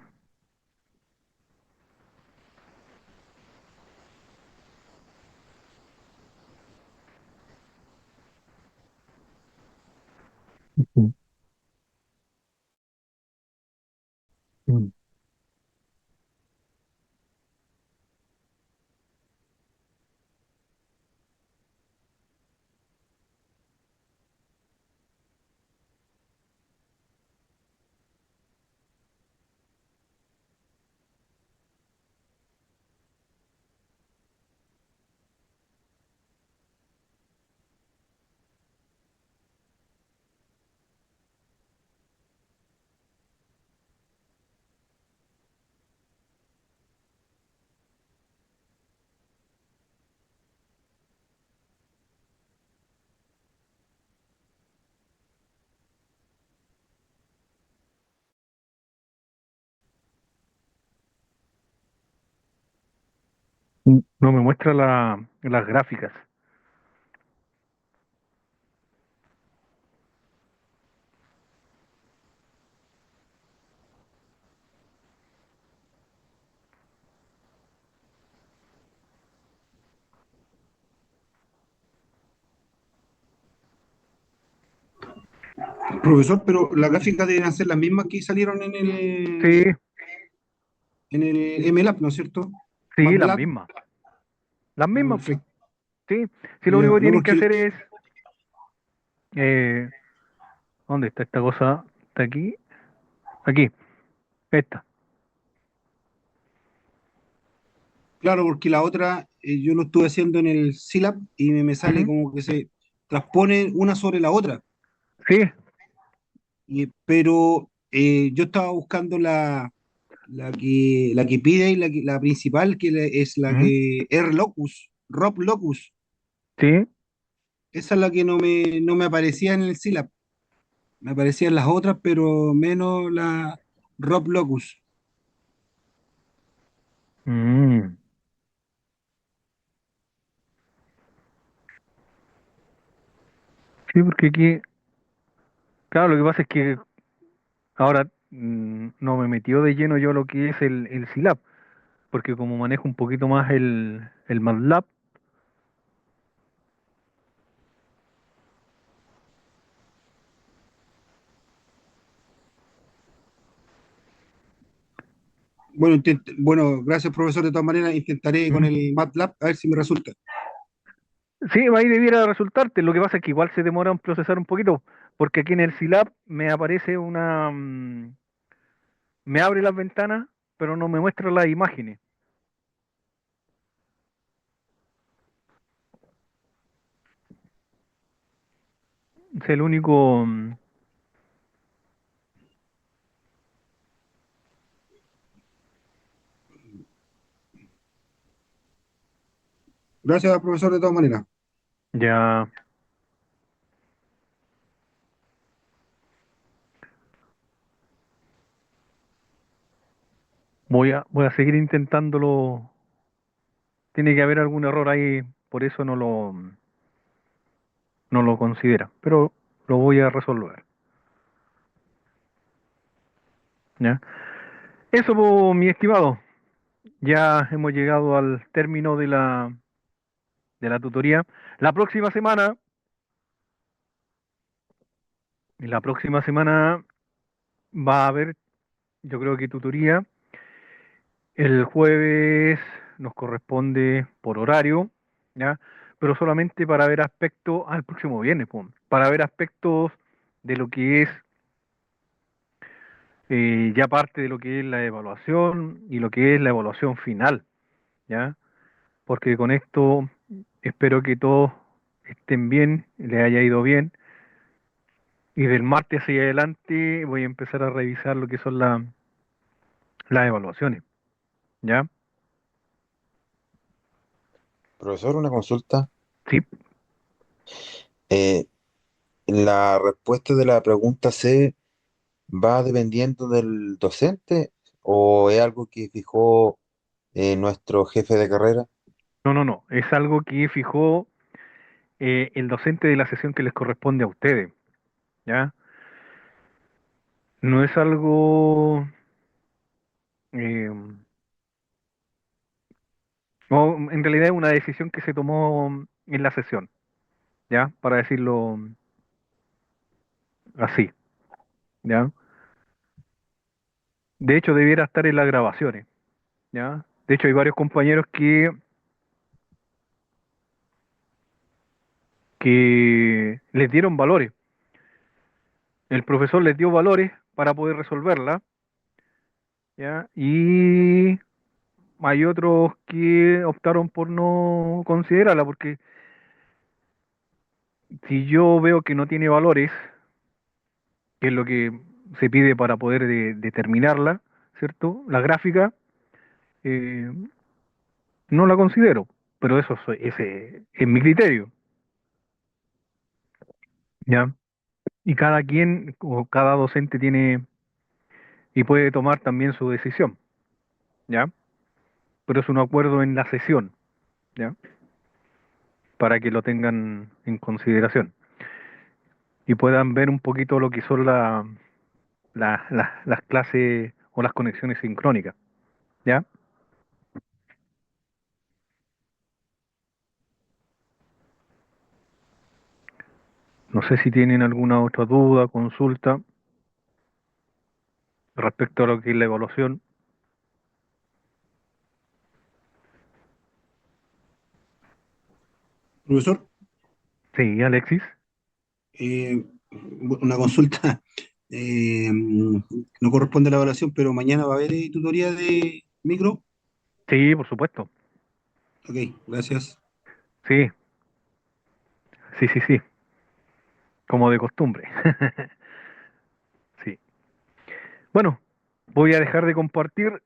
Mm, mm. No me muestra las gráficas. Profesor, pero las gráficas deben ser las mismas que salieron Sí, en el MLab, ¿no es cierto? sí, las MATLAB. mismas. Las Ah, mismas, po. perfecto. Sí. Sí, lo Ya, único que no, tienen que porque hacer es. Eh, ¿Dónde está esta cosa? Está aquí. Aquí, esta. Claro, porque la otra yo lo estuve haciendo en el Silab y me sale Ujú. como que se transponen una sobre la otra. Sí. Pero yo estaba buscando la que pide y la principal, es la Ujú. que R Locus, Rob Locus. Sí. Esa es la que no me aparecía en el Silab. Me aparecían las otras, pero menos la Rob Locus. Mm. Sí, porque aquí, claro, lo que pasa es que ahora no me metió de lleno yo lo que es el Silab, porque como manejo un poquito más el MATLAB, Bueno, bueno, gracias profesor. De todas maneras, intentaré con ujú, el MATLAB a ver si me resulta. sí, ahí debiera resultarte. Lo que pasa es que igual se demora en procesar un poquito, porque aquí en el Silab me aparece me abre las ventanas, pero no me muestra las imágenes. Es el único. Gracias profesor de todas maneras. Ya voy a seguir intentándolo. Tiene que haber algún error ahí, por eso no lo considera, pero lo voy a resolver. ¿Ya? Eso, po, mi estimado. Ya hemos llegado al término de la tutoría. La próxima semana, la próxima semana va a haber, yo creo que tutoría. El jueves nos corresponde por horario, ¿ya? Pero solamente para ver aspectos, al próximo viernes, po, para ver aspectos de lo que es ya parte de lo que es la evaluación y lo que es la evaluación final, ¿ya? Porque con esto espero que todos estén bien, les haya ido bien, y del martes hacia adelante voy a empezar a revisar lo que son las evaluaciones, ¿ya? Profesor, una consulta. Sí, Eh, ¿La respuesta de la pregunta C va dependiendo del docente o es algo que fijó nuestro jefe de carrera? no, es algo que fijó el docente de la sesión que les corresponde a ustedes, ¿ya? No es algo, eh, o en realidad es una decisión que se tomó en la sesión, ¿ya? Para decirlo así, ¿ya? De hecho, debiera estar en las grabaciones, ¿ya? De hecho, hay varios compañeros que les dieron valores. El profesor les dio valores para poder resolverla, ¿ya? Y hay otros que optaron por no considerarla, porque si yo veo que no tiene valores, que es lo que se pide para poder determinarla, ¿cierto? La gráfica, eh, no la considero, pero ese es mi criterio, ¿ya? Y cada quien o cada docente tiene y puede tomar también su decisión, ¿ya? Pero es un acuerdo en la sesión, ¿ya? Para que lo tengan en consideración y puedan ver un poquito lo que son las clases o las conexiones sincrónicas, ¿ya? No sé si tienen alguna otra duda, consulta respecto a lo que es la evaluación. Profesor, Sí, Alexis. una consulta. no corresponde a la evaluación, pero mañana va a haber tutoría de micro. Sí, por supuesto. Ok, gracias. Sí, sí, sí, sí. Como de costumbre. Sí. Bueno, voy a dejar de compartir.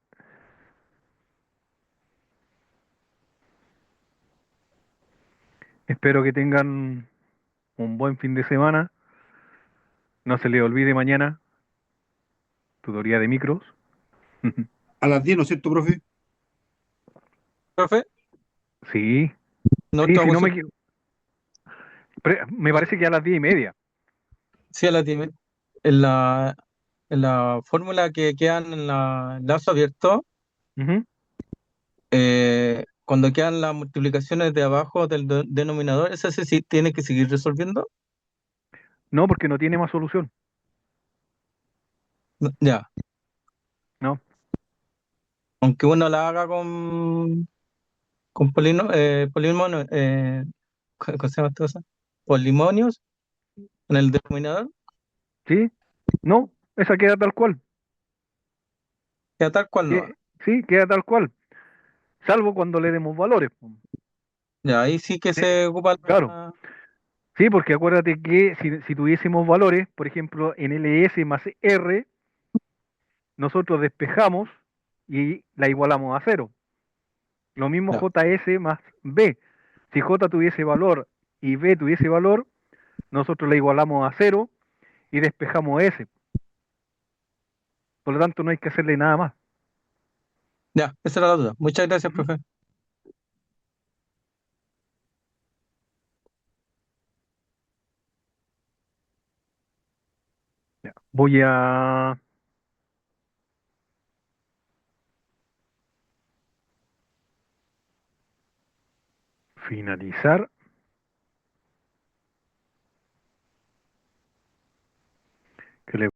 Espero que tengan un buen fin de semana. No se les olvide mañana, tutoría de micros. A las 10, ¿no es cierto, profe? Profe, Sí, no sí, última si no me consulta. equivoco. Me parece que a las 10:30. Sí, a la tiene. En la fórmula que quedan en la lazo abierto, Ujú. cuando quedan las multiplicaciones de abajo del denominador, ese sí tiene que seguir resolviendo. No, porque no tiene más solución. Ya, No, aunque uno la haga con polinomio, ¿cómo se llama esta cosa? Polimonios en el denominador, ¿sí? No, esa queda tal cual. queda tal cual no. Sí, queda tal cual. Salvo cuando le demos valores. Ya, ahí sí que Eh, se ocupa claro, sí, porque acuérdate que si tuviésemos valores, por ejemplo, en ls más r, nosotros despejamos y la igualamos a cero. Lo mismo ya, js más b. Si j tuviese valor y b tuviese valor, nosotros la igualamos a cero y despejamos s. Por lo tanto, no hay que hacerle nada más. ya, esa era la duda. Muchas gracias, Ujú. profe. Ya. Voy a finalizar